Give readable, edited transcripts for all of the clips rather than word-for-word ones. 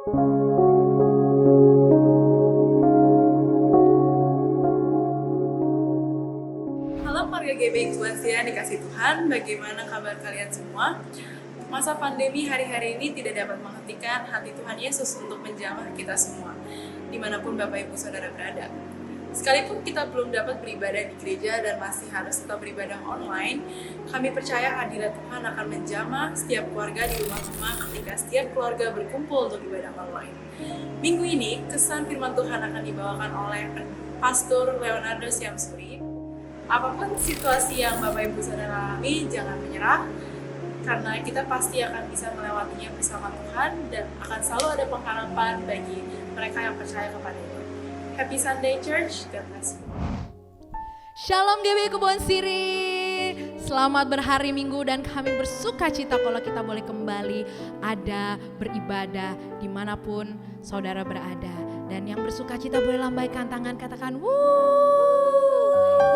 Halo keluarga GBI Kuansia dikasih Tuhan, bagaimana kabar kalian semua? Masa pandemi hari-hari ini tidak dapat menghentikan hati Tuhan Yesus untuk menjamah kita semua, dimanapun Bapak Ibu Saudara berada. Sekalipun kita belum dapat beribadah di gereja dan masih harus tetap beribadah online, kami percaya hadirat Tuhan akan menjamah setiap keluarga di rumah-rumah ketika setiap keluarga berkumpul untuk ibadah online. Minggu ini, kesan firman Tuhan akan dibawakan oleh Pastor Leonardo Syamsuri. Apapun situasi yang Bapak Ibu Saudara alami, jangan menyerah, karena kita pasti akan bisa melewatinya bersama Tuhan dan akan selalu ada pengharapan bagi mereka yang percaya kepada-Nya. Happy Sunday Church, God bless you. Shalom GBI Kebon Siri. Selamat berhari Minggu dan kami bersuka cita kalau kita boleh kembali ada beribadah dimanapun saudara berada. Dan yang bersuka cita boleh lambaikan tangan, katakan wuuu,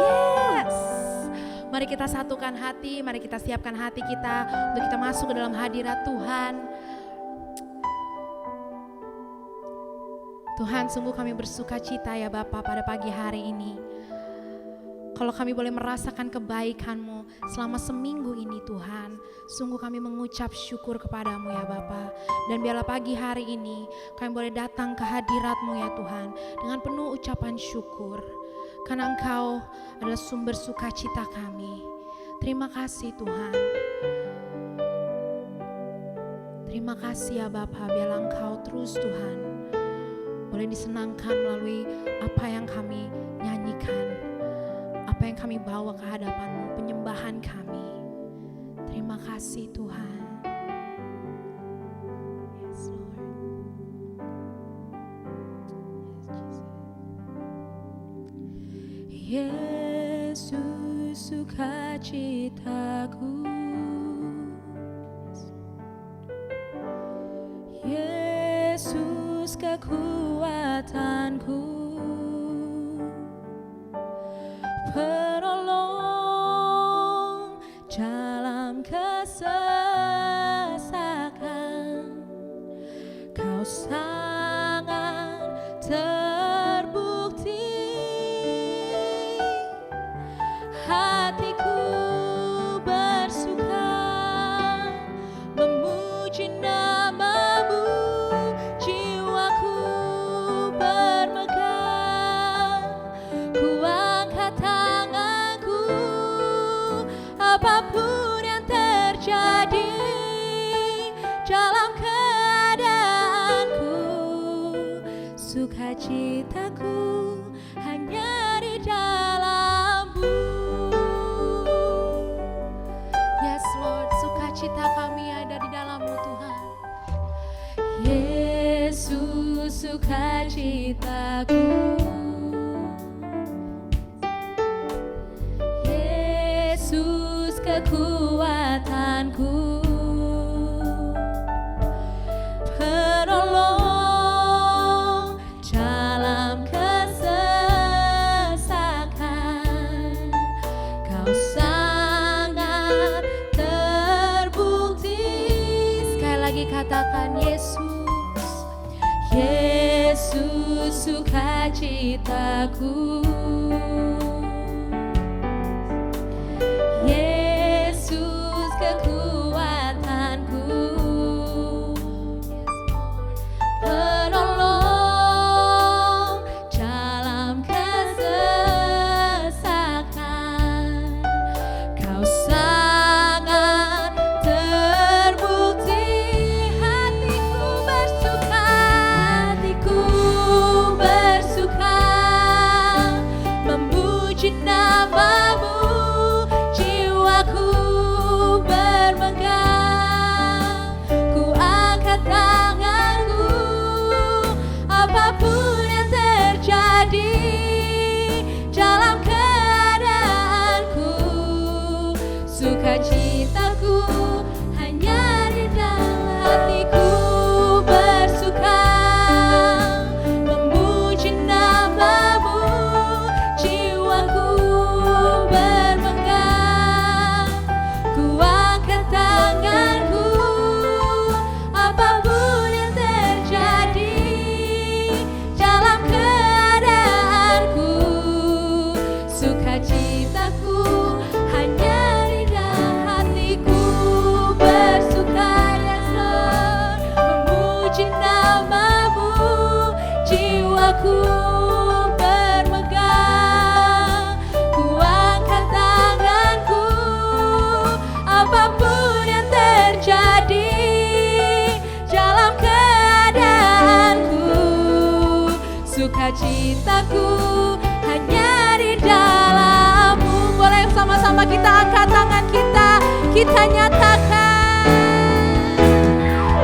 yes. Mari kita satukan hati, mari kita siapkan hati kita untuk kita masuk ke dalam hadirat Tuhan. Tuhan, sungguh kami bersuka cita ya Bapa pada pagi hari ini. Kalau kami boleh merasakan kebaikan-Mu selama seminggu ini Tuhan, sungguh kami mengucap syukur kepada-Mu ya Bapa. Dan biarlah pagi hari ini kami boleh datang ke hadirat-Mu ya Tuhan dengan penuh ucapan syukur. Karena Engkau adalah sumber sukacita kami. Terima kasih Tuhan. Terima kasih ya Bapa, biarlah Engkau terus Tuhan boleh disenangkan melalui apa yang kami nyanyikan, apa yang kami bawa ke hadapan-Mu, penyembahan kami. Terima kasih Tuhan. Yes Lord. Yes, Jesus sukacitaku. Yesus kekuatanku, penolong dalam kesesakan. Kau sangat terbukti, hatiku bersuka memuji nama-Mu, jiwaku bermegah. Ku angkat tanganku, apapun yang terjadi dalam keadaanku, sukacitaku hanya di dalam-Mu. Yes Lord, sukacita kami ada di dalam-Mu Tuhan. Yesus sukacitaku, Yesus kekuatanku, penolong dalam kesesakan. Kau sangat terbukti. Sekali lagi katakan Yesus, Yesus sukacitaku, Yesus kekuatanku, penolong dalam kesesakan. Kau sangat terbukti, hatiku bersuka, hatiku bersuka sukacitaku hanya di dalam-Mu. Boleh sama-sama kita angkat tangan kita nyatakan.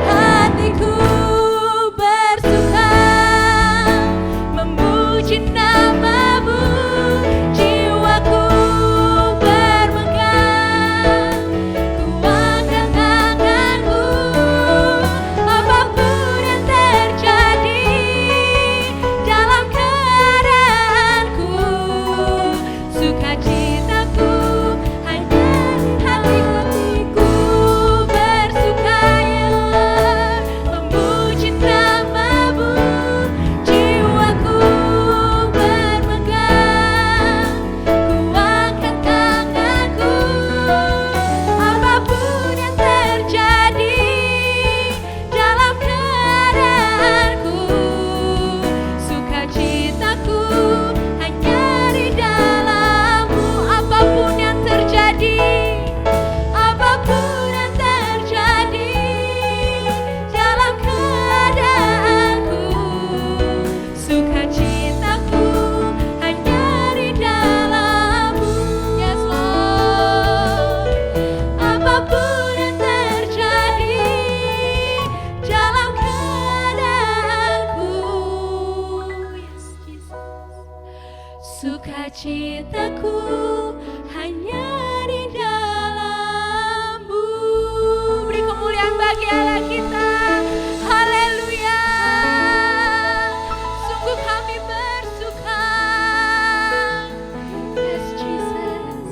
Hatiku bersuka memuji nama-Mu, jiwaku bermegah, ku angkat tanganku. Apapun yang terjadi dalam keadaanku, sukacitaku hanya hatiku bersuka memuji nama-Mu, jiwaku bermegah, ku angkat tanganku. Apapun yang terjadi dalam keadaanku, sukacitaku hanya di dalam-Mu. Apapun yang terjadi, apapun yang terjadi dalam keadaanku, sukacitaku hanya di dalam-Mu. Yes Lord, apapun yang terjadi dalam keadaanku, yes Jesus, sukacitaku hanya di dalam-Mu. Beri kemuliaan bagi Allah kita. Haleluya. Sungguh kami bersuka. Yes Jesus.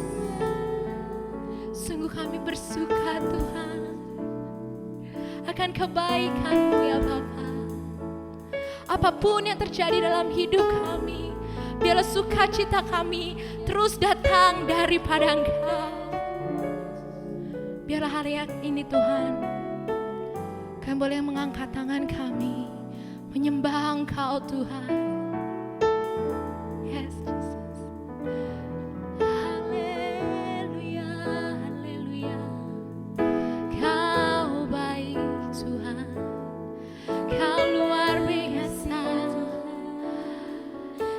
Sungguh kami bersuka Tuhan akan kebaikan-Mu ya Bapa. Apapun yang terjadi dalam hidup kami, biarlah sukacita kami terus datang daripada Engkau. Biarlah hari ini Tuhan, kami boleh mengangkat tangan kami, menyembah Engkau Tuhan. Yes Jesus. Haleluya, haleluya. Kau baik Tuhan, Kau luar biasa.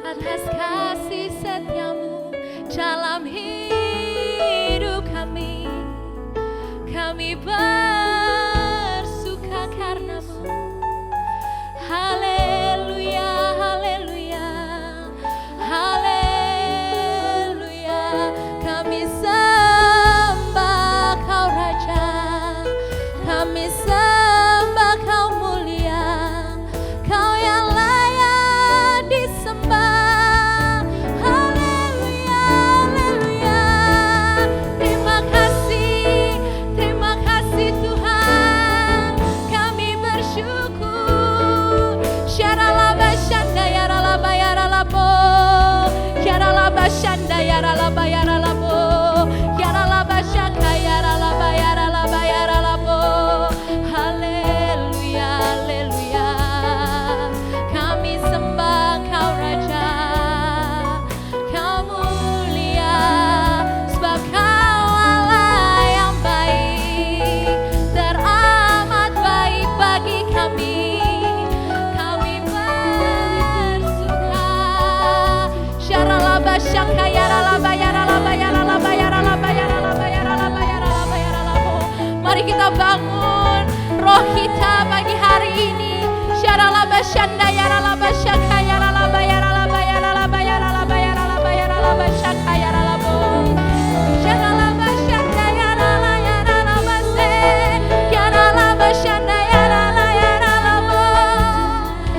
Atas kasih setia-Mu dalam hidup kami, kami bersuka karena-Mu. Haleluya, haleluya, haleluya. Kami sembah Kau Raja, kami sembah Kau mulia, Kau yang layak disembah. Haleluya, haleluya. Terima kasih Tuhan, kami bersyukur. Syaralaba shanda yaralaba yaralabo, yaralaba shanda yaralaba yaralabo, yaralaba shaka yaralaba yaralaba yaralabo. Haleluya, haleluya. Kami sembah Kau Raja, Kau mulia, sebab Kau Allah yang baik, teramat baik bagi kami. Kami bersuka. Syaralaba syaka yaralaba yaralaba yaralaba yaralaba yaralaba yaralaba yaralaba yaralabo. Mari kita bangun roh kita pagi hari ini. Syaralaba shanda yaralaba syaka yaralaba yaralaba yaralaba yaralaba yaralaba yaralaba syaka yaralabo. Syaralaba shanda yarala yaralaba se, yaralaba shanda yarala yaralabo.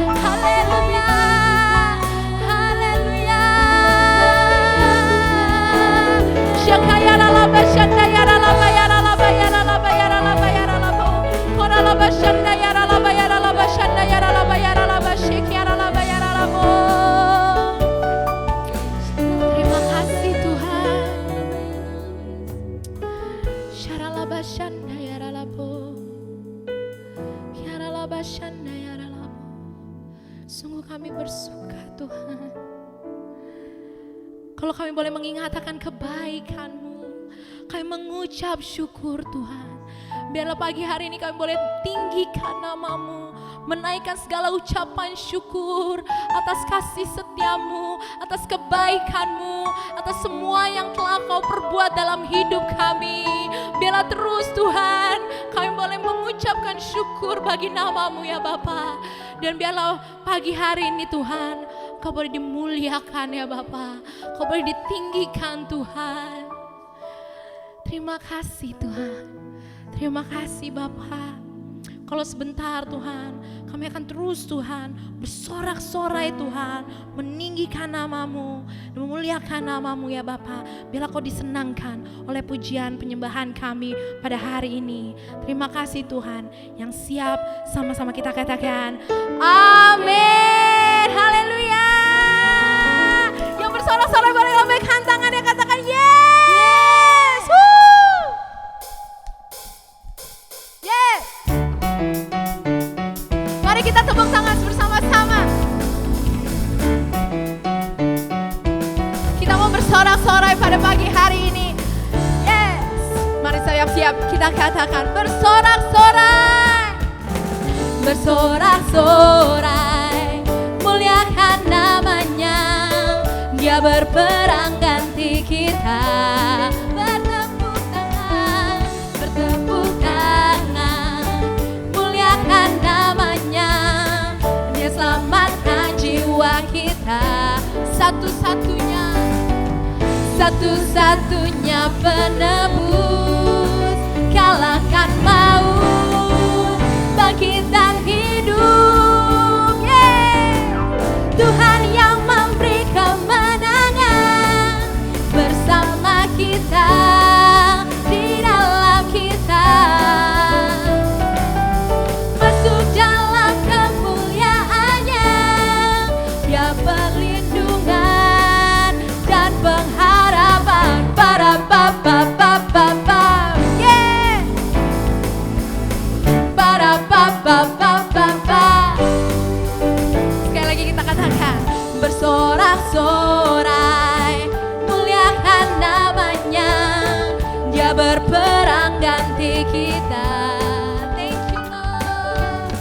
Haleluya, haleluya. Syaka yaralaba shanda yaralaba yaralaba yaralaba yaralaba yaralabo. Koralaba shanda yaralaba yaralaba shanda yaralaba yaralaba syik yaralaba yaralabo. Terima kasih Tuhan. Syaralaba shanda yaralabo, yaralaba shanda yaralabo. Sungguh kami bersuka Tuhan, kalau kami boleh mengingat akan kebaikan-Mu, kami mengucap syukur Tuhan. Biarlah pagi hari ini kami boleh tinggikan nama-Mu, menaikkan segala ucapan syukur atas kasih setiamu, atas kebaikanmu, atas semua yang telah kau perbuat dalam hidup kami. Biarlah terus Tuhan kami boleh mengucapkan syukur bagi namamu ya Bapa. Dan biarlah pagi hari ini Tuhan kau boleh dimuliakan ya Bapa, kau boleh ditinggikan Tuhan. Terima kasih Tuhan, terima kasih Bapa. Kalau sebentar Tuhan, kami akan terus Tuhan bersorak-sorai Tuhan, meninggikan namamu, memuliakan namamu ya Bapa. Biarlah kau disenangkan oleh pujian penyembahan kami pada hari ini. Terima kasih Tuhan, yang siap sama-sama kita katakan amin, haleluya. Yang bersorak-sorai boleh lambaikan tangannya, katakan yes, woo, yes. Mari kita tepuk tangan bersama-sama. Kita mau bersorak-sorai pada pagi hari ini. Yes. Mari siap-siap kita katakan bersorak-sorai. Bersorak-sorai, muliakan namanya. Dia berperang ganti kita. Bertepuk tangan, bertepuk tangan, muliakan namanya. Dia selamatkan jiwa kita. Satu-satunya penebus, kalahkan maut, bangkitkan hidup. Tuhan yang memberi kemenangan bersama kita, di dalam kita. Masuk dalam kemuliaannya, dia perlindungan dan pengharapan. Para pa-pa-pa-pa-pa, yeah. Para pa-pa-pa-pa-pa. Sekali lagi kita katakan bersorak-sorai, muliakan namanya. Dia berperang ganti kita. Thank you Lord.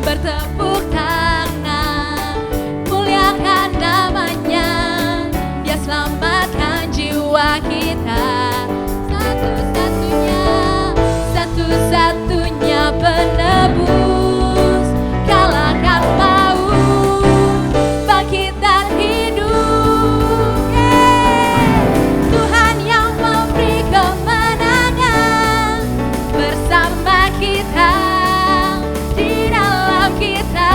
Bertepuk tangan, muliakan namanya. Dia selamatkan jiwa kita. Satu-satunya penebus, kalahkan maut, bangkitkan hidup. Tuhan yang memberi kemenangan bersama kita, di dalam kita.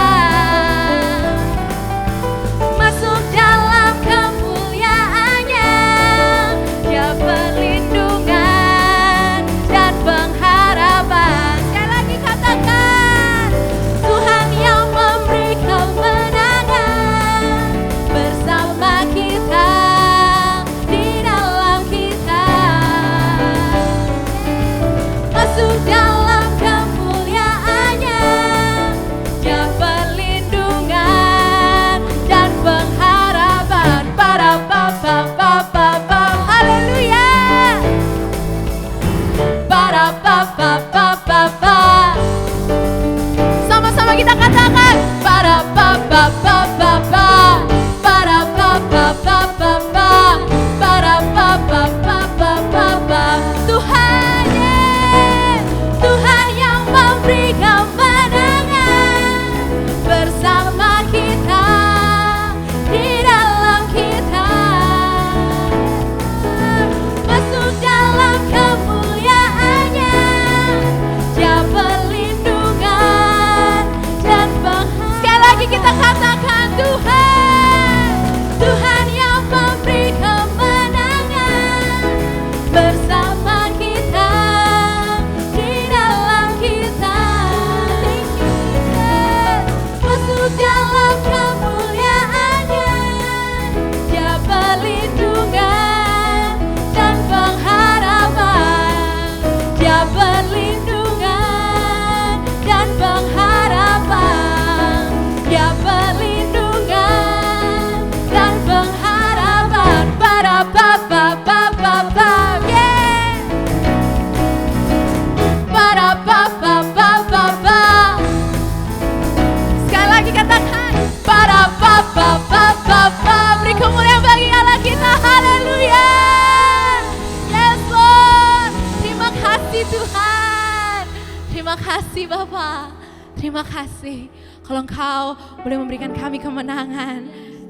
kasih Bapa. Terima kasih kalau Engkau boleh memberikan kami kemenangan.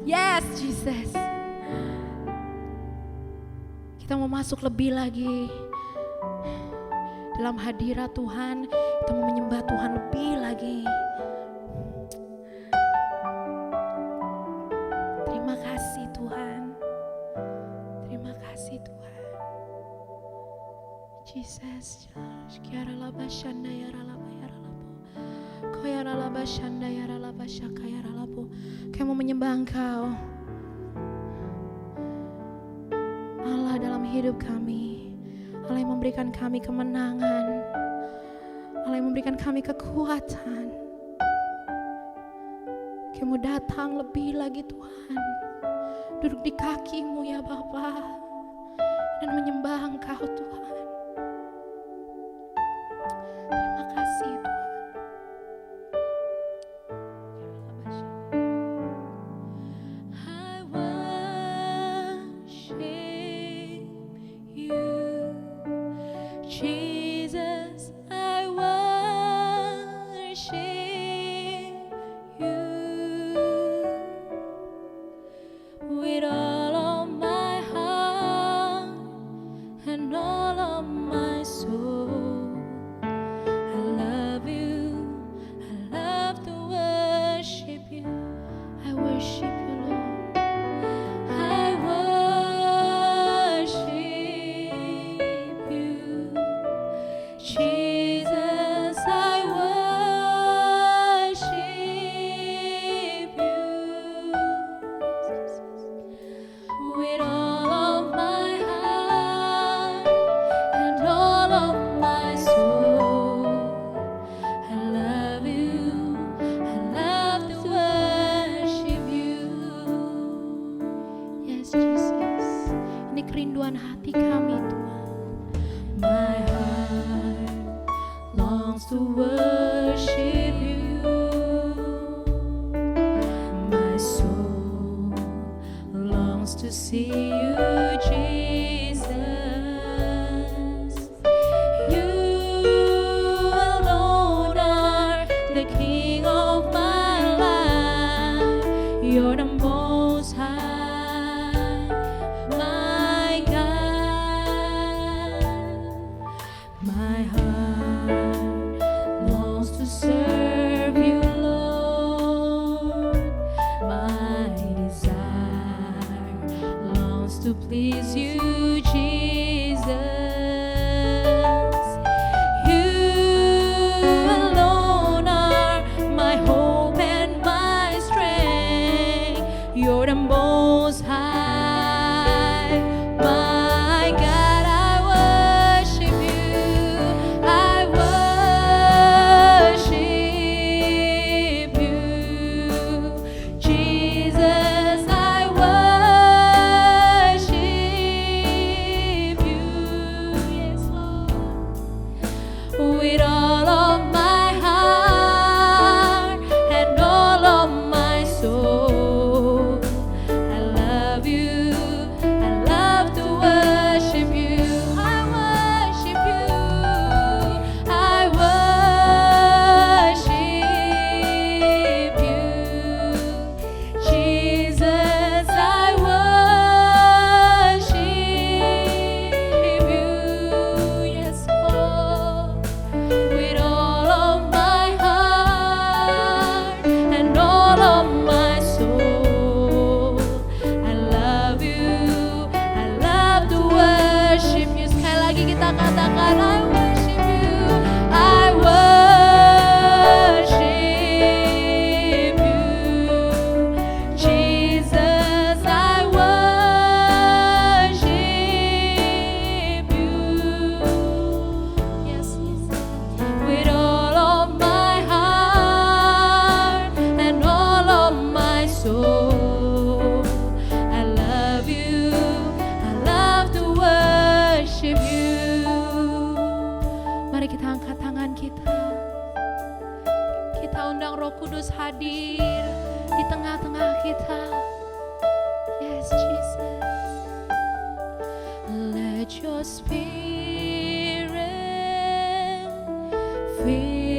Yes, Jesus. Kita mau masuk lebih lagi dalam hadirat Tuhan. Kita mau menyembah Tuhan lebih lagi. Terima kasih Tuhan. Terima kasih Tuhan. Jesus. Kiara laba shanda yara laba yara labo. Koyara laba shanda yara laba shaka yara labo. Kami mau menyembah Engkau, Allah dalam hidup kami. Allah yang memberikan kami kemenangan. Allah yang memberikan kami kekuatan. Kami mau datang lebih lagi Tuhan, duduk di kaki-Mu ya Bapa, dan menyembah Engkau Tuhan. Terima kasih Tuhan. I worship you, Jesus. I worship you with all of my heart and all of my soul. I love you. I love to worship you. I worship you, Lord. I worship you, Jesus. I worship you with all of my heart and all of my soul. I love you. I love to worship you. Yes, Jesus. Ini kerinduan hati kami, Tuhan. My heart longs to worship you. My soul longs to see you, Jesus. You alone are the King of my life. You're the Most High, my God. My heart longs to serve you, Lord. My desire longs to please you, Jesus. You alone are my hope and my strength. You're the Most High, my God. I worship you. I worship you, Jesus. I worship you, yes, Lord, with all of my heart and all of my soul. I love you. I love to worship you. I worship you. I worship you, Jesus. I worship you, yes, Lord, with all of my heart and all of my soul. I love you. I love to worship you. Sekali lagi kita katakan, I worship you. I worship you, Jesus. I worship you, yes, with all of my heart and all of my soul. I love you. I love to worship you. Mari kita angkat tangan kita. Kita undang Roh Kudus hadir di tengah-tengah kita. Yes, Jesus. Let your spirit fill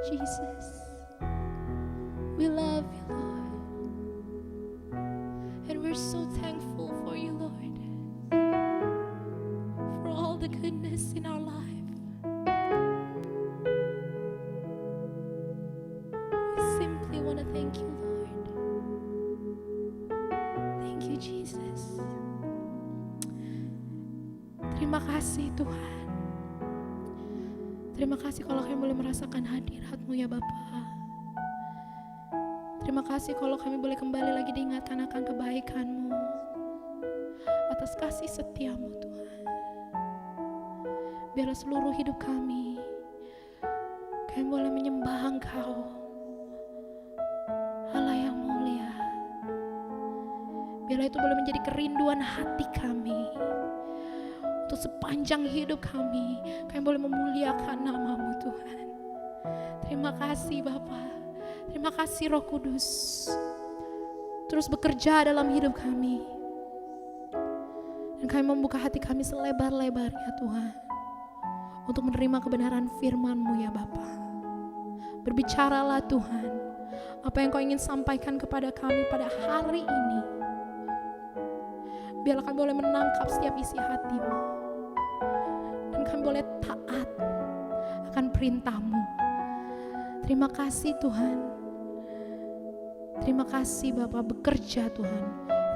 Jesus. We love you, Lord. And we're so thankful for you, Lord. For all the goodness in our life. We simply want to thank you, Lord. Thank you, Jesus. Terima kasih Tuhan. Terima kasih kalau kami boleh merasakan hadirat-Mu ya Bapa. Terima kasih kalau kami boleh kembali lagi diingatkan akan kebaikan-Mu, atas kasih setia-Mu Tuhan. Biarlah seluruh hidup kami boleh menyembah Engkau, Allah yang mulia. Biarlah itu boleh menjadi kerinduan hati kami. Untuk sepanjang hidup kami boleh memuliakan nama-Mu Tuhan. Terima kasih Bapa. Terima kasih Roh Kudus. Terus bekerja dalam hidup kami. Dan kami membuka hati kami selebar-lebarnya Tuhan. Untuk menerima kebenaran firman-Mu ya Bapa. Berbicaralah Tuhan. Apa yang Kau ingin sampaikan kepada kami pada hari ini. Biarlah kami boleh menangkap setiap isi hati-Mu. Dan kami boleh taat akan perintah-Mu. Terima kasih Tuhan. Terima kasih Bapa, bekerja Tuhan.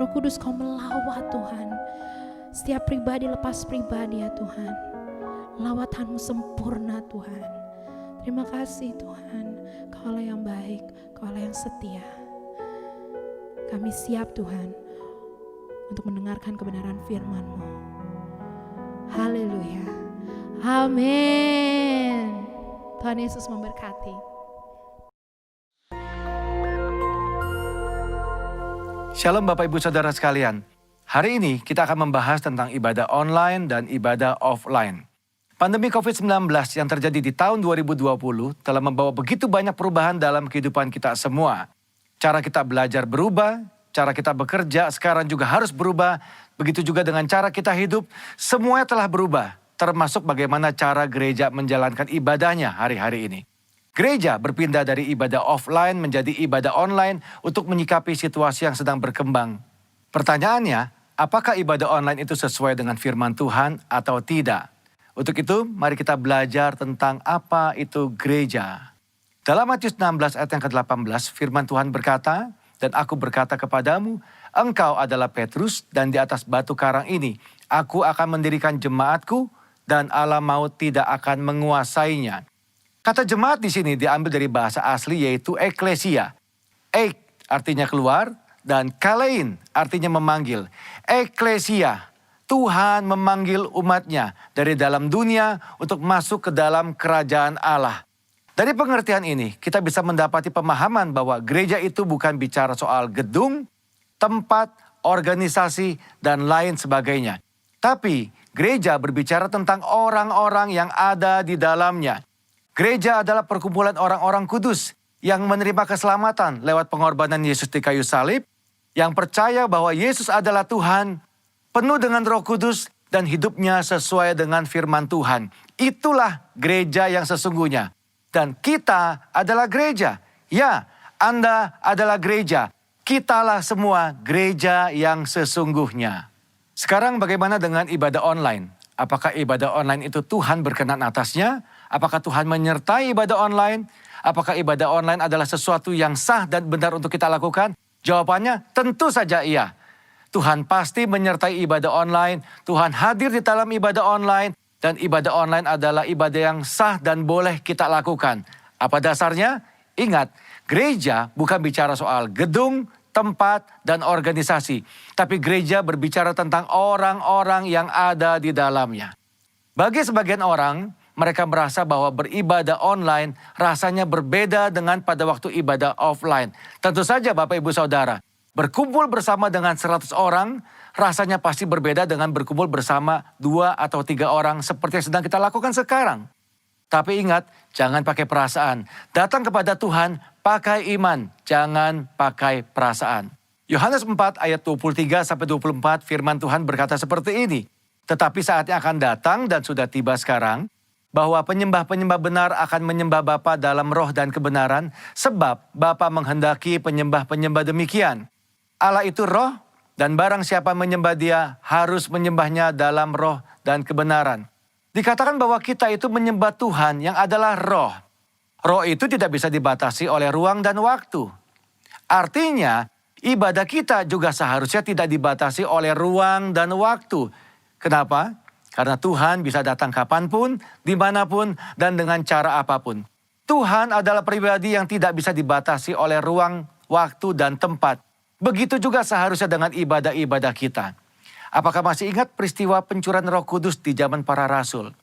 Roh Kudus Kau melawat Tuhan. Setiap pribadi lepas pribadi ya Tuhan. Lawatan-Mu sempurna Tuhan. Terima kasih Tuhan. Kau Allah yang baik, Kau Allah yang setia. Kami siap Tuhan untuk mendengarkan kebenaran firman-Mu. Haleluya. Amin. Tuhan Yesus memberkati. Shalom Bapak Ibu Saudara sekalian. Hari ini kita akan membahas tentang ibadah online dan ibadah offline. Pandemi COVID-19 yang terjadi di tahun 2020 telah membawa begitu banyak perubahan dalam kehidupan kita semua. Cara kita belajar berubah, cara kita bekerja sekarang juga harus berubah. Begitu juga dengan cara kita hidup, semuanya telah berubah. Termasuk bagaimana cara gereja menjalankan ibadahnya hari-hari ini. Gereja berpindah dari ibadah offline menjadi ibadah online untuk menyikapi situasi yang sedang berkembang. Pertanyaannya, apakah ibadah online itu sesuai dengan firman Tuhan atau tidak? Untuk itu, mari kita belajar tentang apa itu gereja. Dalam Matius 16 ayat yang ke-18, firman Tuhan berkata, "Dan aku berkata kepadamu, engkau adalah Petrus, dan di atas batu karang ini, aku akan mendirikan jemaatku, dan alam maut tidak akan menguasainya." Kata jemaat di sini diambil dari bahasa asli yaitu eklesia. Ek artinya keluar dan kalein artinya memanggil. Eklesia, Tuhan memanggil umatnya dari dalam dunia untuk masuk ke dalam kerajaan Allah. Dari pengertian ini kita bisa mendapati pemahaman bahwa gereja itu bukan bicara soal gedung, tempat, organisasi, dan lain sebagainya. Tapi gereja berbicara tentang orang-orang yang ada di dalamnya. Gereja adalah perkumpulan orang-orang kudus yang menerima keselamatan lewat pengorbanan Yesus di kayu salib, yang percaya bahwa Yesus adalah Tuhan, penuh dengan Roh Kudus dan hidupnya sesuai dengan firman Tuhan. Itulah gereja yang sesungguhnya. Dan kita adalah gereja. Ya, Anda adalah gereja. Kitalah semua gereja yang sesungguhnya. Sekarang bagaimana dengan ibadah online? Apakah ibadah online itu Tuhan berkenan atasnya? Apakah Tuhan menyertai ibadah online? Apakah ibadah online adalah sesuatu yang sah dan benar untuk kita lakukan? Jawabannya tentu saja iya. Tuhan pasti menyertai ibadah online. Tuhan hadir di dalam ibadah online. Dan ibadah online adalah ibadah yang sah dan boleh kita lakukan. Apa dasarnya? Ingat, gereja bukan bicara soal gedung, tempat, dan organisasi. Tapi gereja berbicara tentang orang-orang yang ada di dalamnya. Bagi sebagian orang, mereka merasa bahwa beribadah online rasanya berbeda dengan pada waktu ibadah offline. Tentu saja Bapak Ibu Saudara, berkumpul bersama dengan 100 orang rasanya pasti berbeda dengan berkumpul bersama 2 atau 3 orang seperti yang sedang kita lakukan sekarang. Tapi ingat, jangan pakai perasaan. Datang kepada Tuhan, pakai iman, jangan pakai perasaan. Yohanes 4 ayat 23-24 firman Tuhan berkata seperti ini. Tetapi saatnya akan datang dan sudah tiba sekarang, bahwa penyembah-penyembah benar akan menyembah Bapa dalam roh dan kebenaran, sebab Bapa menghendaki penyembah-penyembah demikian. Allah itu roh, dan barang siapa menyembah Dia harus menyembahnya dalam roh dan kebenaran. Dikatakan bahwa kita itu menyembah Tuhan yang adalah roh. Roh itu tidak bisa dibatasi oleh ruang dan waktu. Artinya, ibadah kita juga seharusnya tidak dibatasi oleh ruang dan waktu. Kenapa? Karena Tuhan bisa datang kapanpun, dimanapun, dan dengan cara apapun. Tuhan adalah pribadi yang tidak bisa dibatasi oleh ruang, waktu, dan tempat. Begitu juga seharusnya dengan ibadah-ibadah kita. Apakah masih ingat peristiwa pencurahan Roh Kudus di zaman para rasul?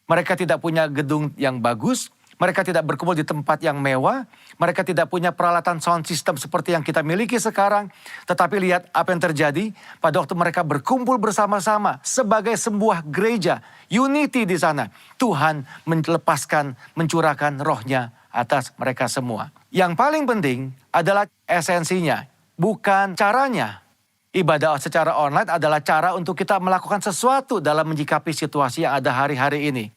Mereka tidak punya gedung yang bagus, mereka tidak berkumpul di tempat yang mewah, mereka tidak punya peralatan sound system seperti yang kita miliki sekarang. Tetapi lihat apa yang terjadi pada waktu mereka berkumpul bersama-sama sebagai sebuah gereja, unity di sana. Tuhan mencurahkan rohnya atas mereka semua. Yang paling penting adalah esensinya, bukan caranya. Ibadah secara online adalah cara untuk kita melakukan sesuatu dalam menyikapi situasi yang ada hari-hari ini.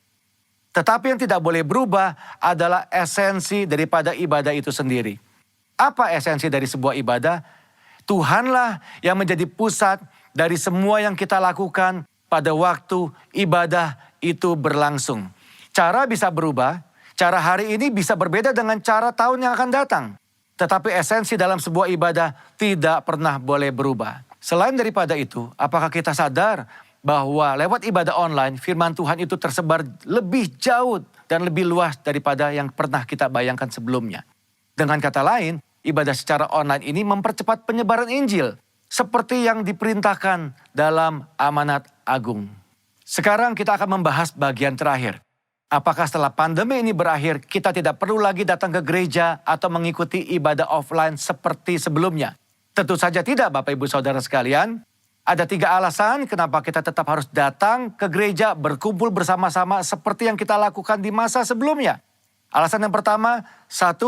Tetapi yang tidak boleh berubah adalah esensi daripada ibadah itu sendiri. Apa esensi dari sebuah ibadah? Tuhanlah yang menjadi pusat dari semua yang kita lakukan pada waktu ibadah itu berlangsung. Cara bisa berubah, cara hari ini bisa berbeda dengan cara tahun yang akan datang. Tetapi esensi dalam sebuah ibadah tidak pernah boleh berubah. Selain daripada itu, apakah kita sadar bahwa lewat ibadah online, firman Tuhan itu tersebar lebih jauh dan lebih luas daripada yang pernah kita bayangkan sebelumnya. Dengan kata lain, ibadah secara online ini mempercepat penyebaran Injil, seperti yang diperintahkan dalam amanat agung. Sekarang kita akan membahas bagian terakhir. Apakah setelah pandemi ini berakhir, kita tidak perlu lagi datang ke gereja atau mengikuti ibadah offline seperti sebelumnya? Tentu saja tidak, Bapak Ibu Saudara sekalian. Ada 3 alasan kenapa kita tetap harus datang ke gereja berkumpul bersama-sama seperti yang kita lakukan di masa sebelumnya. Alasan yang pertama, 1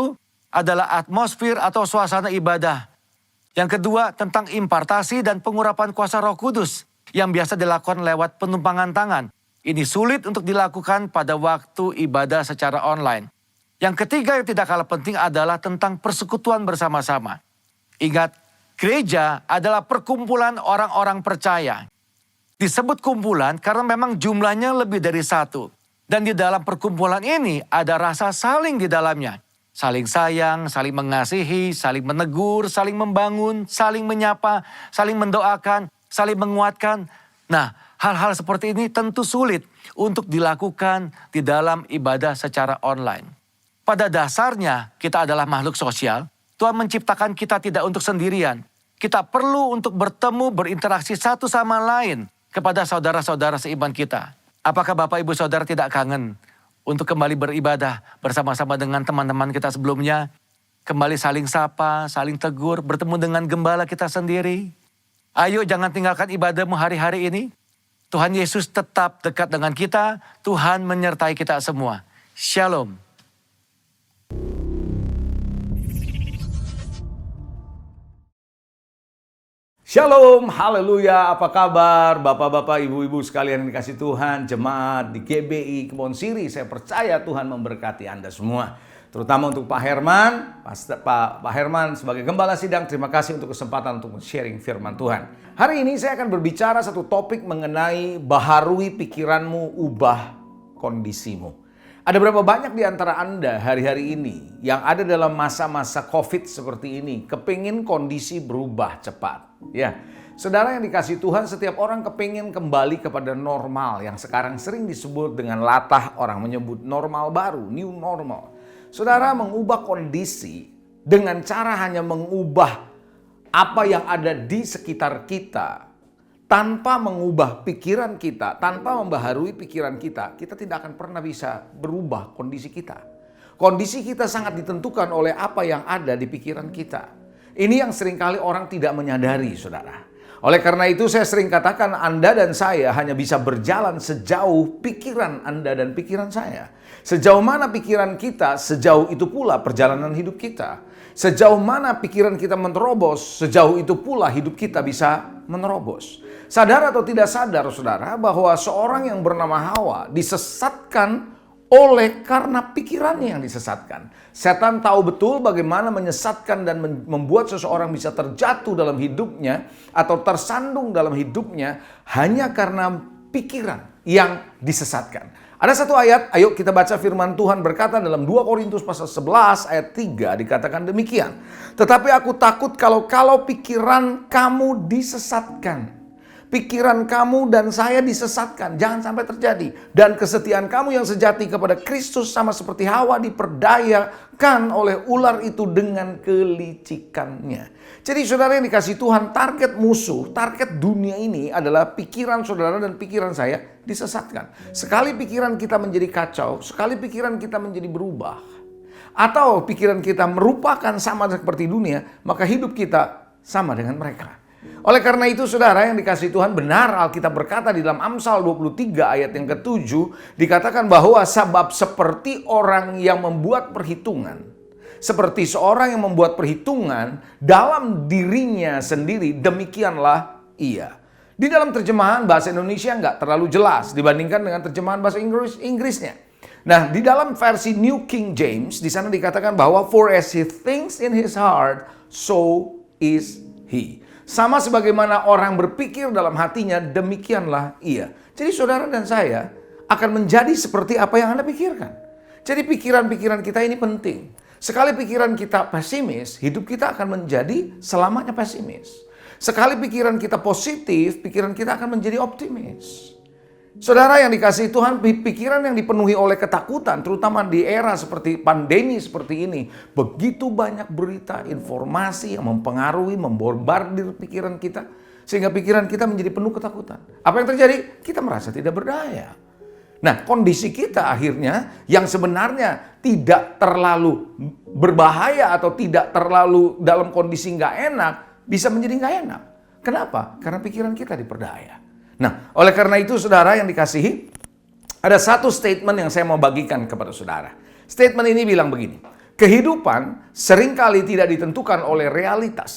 adalah atmosfer atau suasana ibadah. Yang kedua tentang impartasi dan pengurapan kuasa Roh Kudus yang biasa dilakukan lewat penumpangan tangan. Ini sulit untuk dilakukan pada waktu ibadah secara online. Yang ketiga yang tidak kalah penting adalah tentang persekutuan bersama-sama. Ingat, gereja adalah perkumpulan orang-orang percaya. Disebut kumpulan karena memang jumlahnya lebih dari 1. Dan di dalam perkumpulan ini ada rasa saling di dalamnya. Saling sayang, saling mengasihi, saling menegur, saling membangun, saling menyapa, saling mendoakan, saling menguatkan. Nah, hal-hal seperti ini tentu sulit untuk dilakukan di dalam ibadah secara online. Pada dasarnya kita adalah makhluk sosial. Tuhan menciptakan kita tidak untuk sendirian. Kita perlu untuk bertemu, berinteraksi satu sama lain kepada saudara-saudara seiman kita. Apakah Bapak Ibu Saudara tidak kangen untuk kembali beribadah bersama-sama dengan teman-teman kita sebelumnya? Kembali saling sapa, saling tegur, bertemu dengan gembala kita sendiri. Ayo jangan tinggalkan ibadahmu hari-hari ini. Tuhan Yesus tetap dekat dengan kita. Tuhan menyertai kita semua. Shalom. Shalom, haleluya, apa kabar Bapak-bapak, Ibu-ibu sekalian yang dikasih Tuhan, jemaat di GBI Kebon Siri. Saya percaya Tuhan memberkati Anda semua. Terutama untuk Pak Herman, Pak Herman sebagai Gembala Sidang, terima kasih untuk kesempatan untuk sharing firman Tuhan. Hari ini saya akan berbicara satu topik mengenai baharui pikiranmu, ubah kondisimu. Ada berapa banyak di antara Anda hari-hari ini yang ada dalam masa-masa COVID seperti ini, kepingin kondisi berubah cepat? Ya, saudara yang dikasih Tuhan, setiap orang kepingin kembali kepada normal yang sekarang sering disebut dengan latah orang menyebut normal baru, new normal. Saudara mengubah kondisi dengan cara hanya mengubah apa yang ada di sekitar kita. Tanpa mengubah pikiran kita, tanpa membaharui pikiran kita, kita tidak akan pernah bisa berubah kondisi kita. Kondisi kita sangat ditentukan oleh apa yang ada di pikiran kita. Ini yang seringkali orang tidak menyadari, saudara. Oleh karena itu saya sering katakan Anda dan saya hanya bisa berjalan sejauh pikiran Anda dan pikiran saya. Sejauh mana pikiran kita, sejauh itu pula perjalanan hidup kita. Sejauh mana pikiran kita menerobos, sejauh itu pula hidup kita bisa menerobos. Sadar atau tidak sadar, saudara, bahwa seorang yang bernama Hawa disesatkan oleh karena pikirannya yang disesatkan. Setan tahu betul bagaimana menyesatkan dan membuat seseorang bisa terjatuh dalam hidupnya atau tersandung dalam hidupnya hanya karena pikiran yang disesatkan. Ada satu ayat, ayo kita baca firman Tuhan berkata dalam 2 Korintus pasal 11 ayat 3 dikatakan demikian. Tetapi aku takut kalau pikiran kamu disesatkan. Pikiran kamu dan saya disesatkan, jangan sampai terjadi. Dan kesetiaan kamu yang sejati kepada Kristus sama seperti Hawa diperdayakan oleh ular itu dengan kelicikannya. Jadi saudara yang dikasih Tuhan, target musuh, target dunia ini adalah pikiran saudara dan pikiran saya disesatkan. Sekali pikiran kita menjadi kacau, sekali pikiran kita menjadi berubah, atau pikiran kita merupakan sama seperti dunia, maka hidup kita sama dengan mereka. Oleh karena itu saudara yang dikasih Tuhan, benar Alkitab berkata di dalam Amsal 23 ayat yang ke-7 dikatakan bahwa sebab seperti orang yang membuat perhitungan, seperti seorang yang membuat perhitungan dalam dirinya sendiri, demikianlah ia. Di dalam terjemahan bahasa Indonesia nggak terlalu jelas dibandingkan dengan terjemahan bahasa Inggrisnya. Nah, di dalam versi New King James di sana dikatakan bahwa for as he thinks in his heart, so is he. Sama sebagaimana orang berpikir dalam hatinya, demikianlah ia. Jadi saudara dan saya akan menjadi seperti apa yang Anda pikirkan. Jadi pikiran-pikiran kita ini penting. Sekali pikiran kita pesimis, hidup kita akan menjadi selamanya pesimis. Sekali pikiran kita positif, pikiran kita akan menjadi optimis. Saudara yang dikasihi Tuhan, pikiran yang dipenuhi oleh ketakutan, terutama di era seperti pandemi seperti ini, begitu banyak berita, informasi yang mempengaruhi, membombardir pikiran kita, sehingga pikiran kita menjadi penuh ketakutan. Apa yang terjadi? Kita merasa tidak berdaya. Nah, kondisi kita akhirnya yang sebenarnya tidak terlalu berbahaya atau tidak terlalu dalam kondisi nggak enak, bisa menjadi nggak enak. Kenapa? Karena pikiran kita diperdaya. Nah, oleh karena itu saudara yang dikasihi, ada satu statement yang saya mau bagikan kepada saudara. Statement ini bilang begini, kehidupan seringkali tidak ditentukan oleh realitas,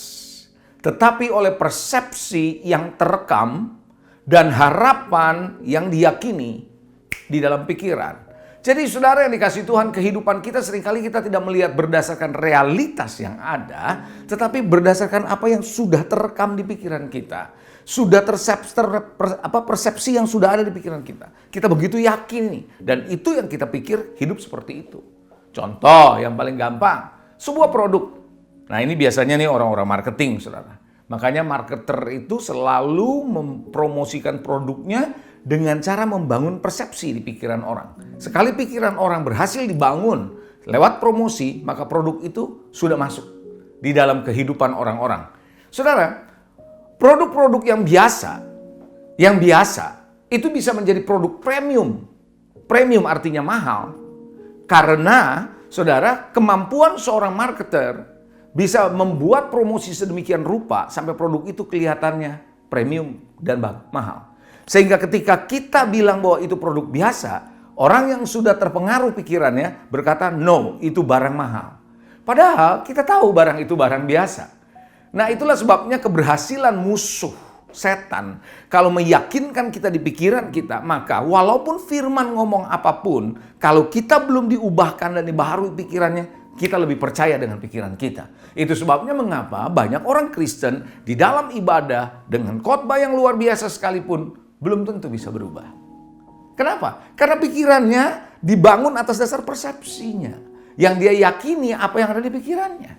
tetapi oleh persepsi yang terekam dan harapan yang diyakini di dalam pikiran. Jadi saudara yang dikasih Tuhan, kehidupan kita seringkali kita tidak melihat berdasarkan realitas yang ada, tetapi berdasarkan apa yang sudah terekam di pikiran kita. Sudah persepsi yang sudah ada di pikiran kita. Kita begitu yakin nih, dan itu yang kita pikir hidup seperti itu. Contoh yang paling gampang, sebuah produk. Nah ini biasanya nih orang-orang marketing saudara. Makanya marketer itu selalu mempromosikan produknya dengan cara membangun persepsi di pikiran orang. Sekali pikiran orang berhasil dibangun lewat promosi, maka produk itu sudah masuk di dalam kehidupan orang-orang. Saudara, produk-produk yang biasa itu bisa menjadi produk premium. Premium artinya mahal. Karena saudara, kemampuan seorang marketer bisa membuat promosi sedemikian rupa sampai produk itu kelihatannya premium dan mahal. Sehingga ketika kita bilang bahwa itu produk biasa, orang yang sudah terpengaruh pikirannya berkata, no, itu barang mahal. Padahal kita tahu barang itu barang biasa. Nah itulah sebabnya keberhasilan musuh setan. Kalau meyakinkan kita di pikiran kita, maka walaupun firman ngomong apapun, kalau kita belum diubahkan dan dibaharui pikirannya, kita lebih percaya dengan pikiran kita. Itu sebabnya mengapa banyak orang Kristen di dalam ibadah dengan khotbah yang luar biasa sekalipun belum tentu bisa berubah. Kenapa? Karena pikirannya dibangun atas dasar persepsinya. Yang dia yakini apa yang ada di pikirannya.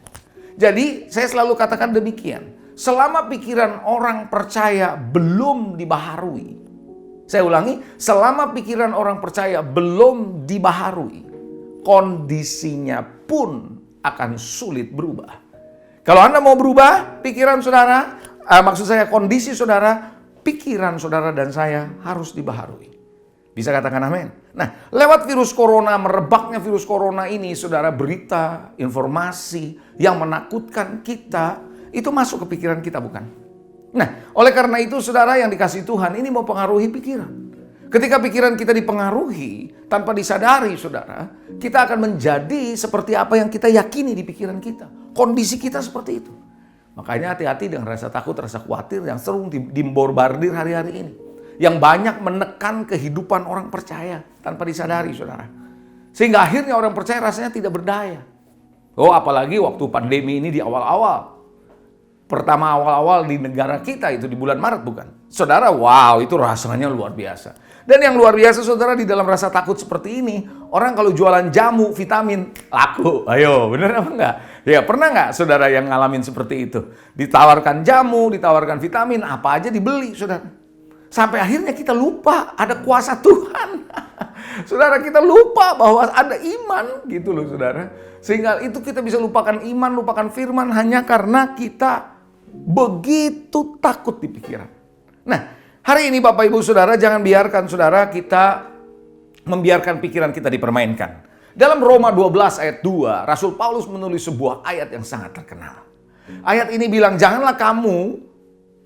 Jadi saya selalu katakan demikian. Selama pikiran orang percaya belum dibaharui. Saya ulangi, selama pikiran orang percaya belum dibaharui, kondisinya pun akan sulit berubah. Kalau Anda mau berubah, pikiran saudara, maksud saya kondisi saudara, pikiran saudara dan saya harus dibaharui. Bisa katakan amin? Nah, lewat virus corona, merebaknya virus corona ini, saudara, berita, informasi yang menakutkan kita, itu masuk ke pikiran kita, bukan? Nah, oleh karena itu, saudara yang dikasih Tuhan, ini mau pengaruhi pikiran. Ketika pikiran kita dipengaruhi, tanpa disadari, saudara, kita akan menjadi seperti apa yang kita yakini di pikiran kita. Kondisi kita seperti itu. Makanya hati-hati dengan rasa takut, rasa khawatir yang sering dimborbardir hari-hari ini. Yang banyak menekan kehidupan orang percaya tanpa disadari, saudara. Sehingga akhirnya orang percaya rasanya tidak berdaya. Oh, apalagi waktu pandemi ini di awal-awal. Pertama awal-awal di negara kita itu di bulan Maret bukan? Saudara, wow, itu rasanya luar biasa. Dan yang luar biasa saudara, di dalam rasa takut seperti ini, orang kalau jualan jamu, vitamin, laku. Ayo, bener apa enggak? Ya, pernah nggak saudara yang ngalamin seperti itu? Ditawarkan jamu, ditawarkan vitamin, apa aja dibeli saudara. Sampai akhirnya kita lupa ada kuasa Tuhan. Saudara, kita lupa bahwa ada iman gitu loh saudara. Sehingga itu kita bisa lupakan iman, lupakan firman hanya karena kita begitu takut di pikiran. Nah, hari ini Bapak Ibu Saudara, jangan biarkan saudara kita membiarkan pikiran kita dipermainkan. Dalam Roma 12 ayat 2, Rasul Paulus menulis sebuah ayat yang sangat terkenal. Ayat ini bilang, janganlah kamu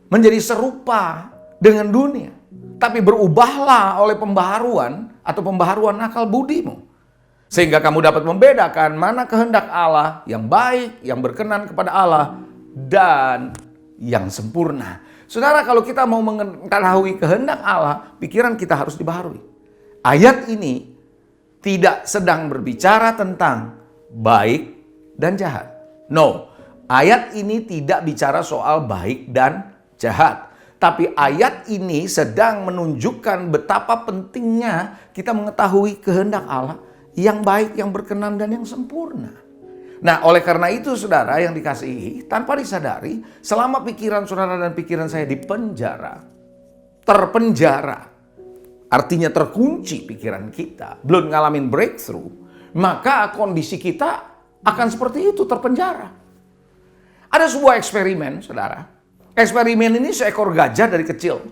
menjadi serupa dengan dunia, tapi berubahlah oleh pembaharuan atau pembaharuan akal budimu. Sehingga kamu dapat membedakan mana kehendak Allah yang baik, yang berkenan kepada Allah, dan yang sempurna. Saudara, kalau kita mau mengetahui kehendak Allah, pikiran kita harus dibaharui. Ayat ini tidak sedang berbicara tentang baik dan jahat. No, ayat ini tidak bicara soal baik dan jahat. Tapi ayat ini sedang menunjukkan betapa pentingnya kita mengetahui kehendak Allah yang baik, yang berkenan, dan yang sempurna. Nah, oleh karena itu saudara yang dikasihi, tanpa disadari, selama pikiran saudara dan pikiran saya dipenjara, terpenjara, artinya terkunci pikiran kita, belum ngalamin breakthrough, maka kondisi kita akan seperti itu, terpenjara. Ada sebuah eksperimen, saudara. Eksperimen ini seekor gajah dari kecil.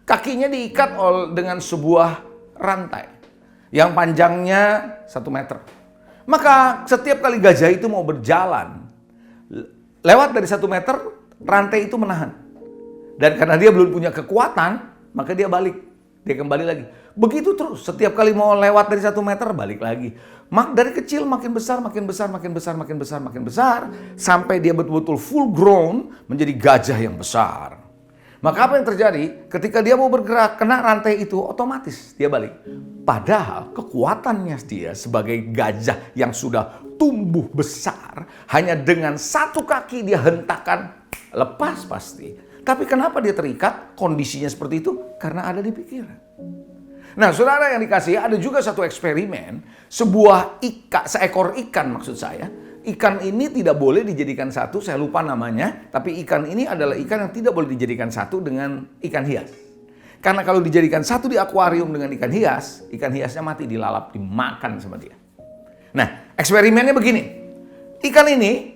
Kakinya diikat dengan sebuah rantai yang panjangnya 1 meter. Maka setiap kali gajah itu mau berjalan, lewat dari 1 meter, rantai itu menahan. Dan karena dia belum punya kekuatan, maka dia balik. Dia kembali lagi. Begitu terus, setiap kali mau lewat dari 1 meter, balik lagi. Dari kecil makin besar, makin besar, makin besar, makin besar, makin besar, sampai dia betul-betul full grown menjadi gajah yang besar. Maka apa yang terjadi? Ketika dia mau bergerak, kena rantai itu, otomatis dia balik. Padahal kekuatannya dia sebagai gajah yang sudah tumbuh besar, hanya dengan 1 kaki dia hentakan, lepas pasti. Tapi kenapa dia terikat? Kondisinya seperti itu karena ada di pikiran. Nah, saudara yang dikasihi, ada juga satu eksperimen, seekor ikan maksud saya. Ikan ini tidak boleh dijadikan satu, saya lupa namanya, tapi ikan ini adalah ikan yang tidak boleh dijadikan satu dengan ikan hias. Karena kalau dijadikan satu di akuarium dengan ikan hiasnya mati, dilalap, dimakan sama dia. Nah, eksperimennya begini. Ikan ini,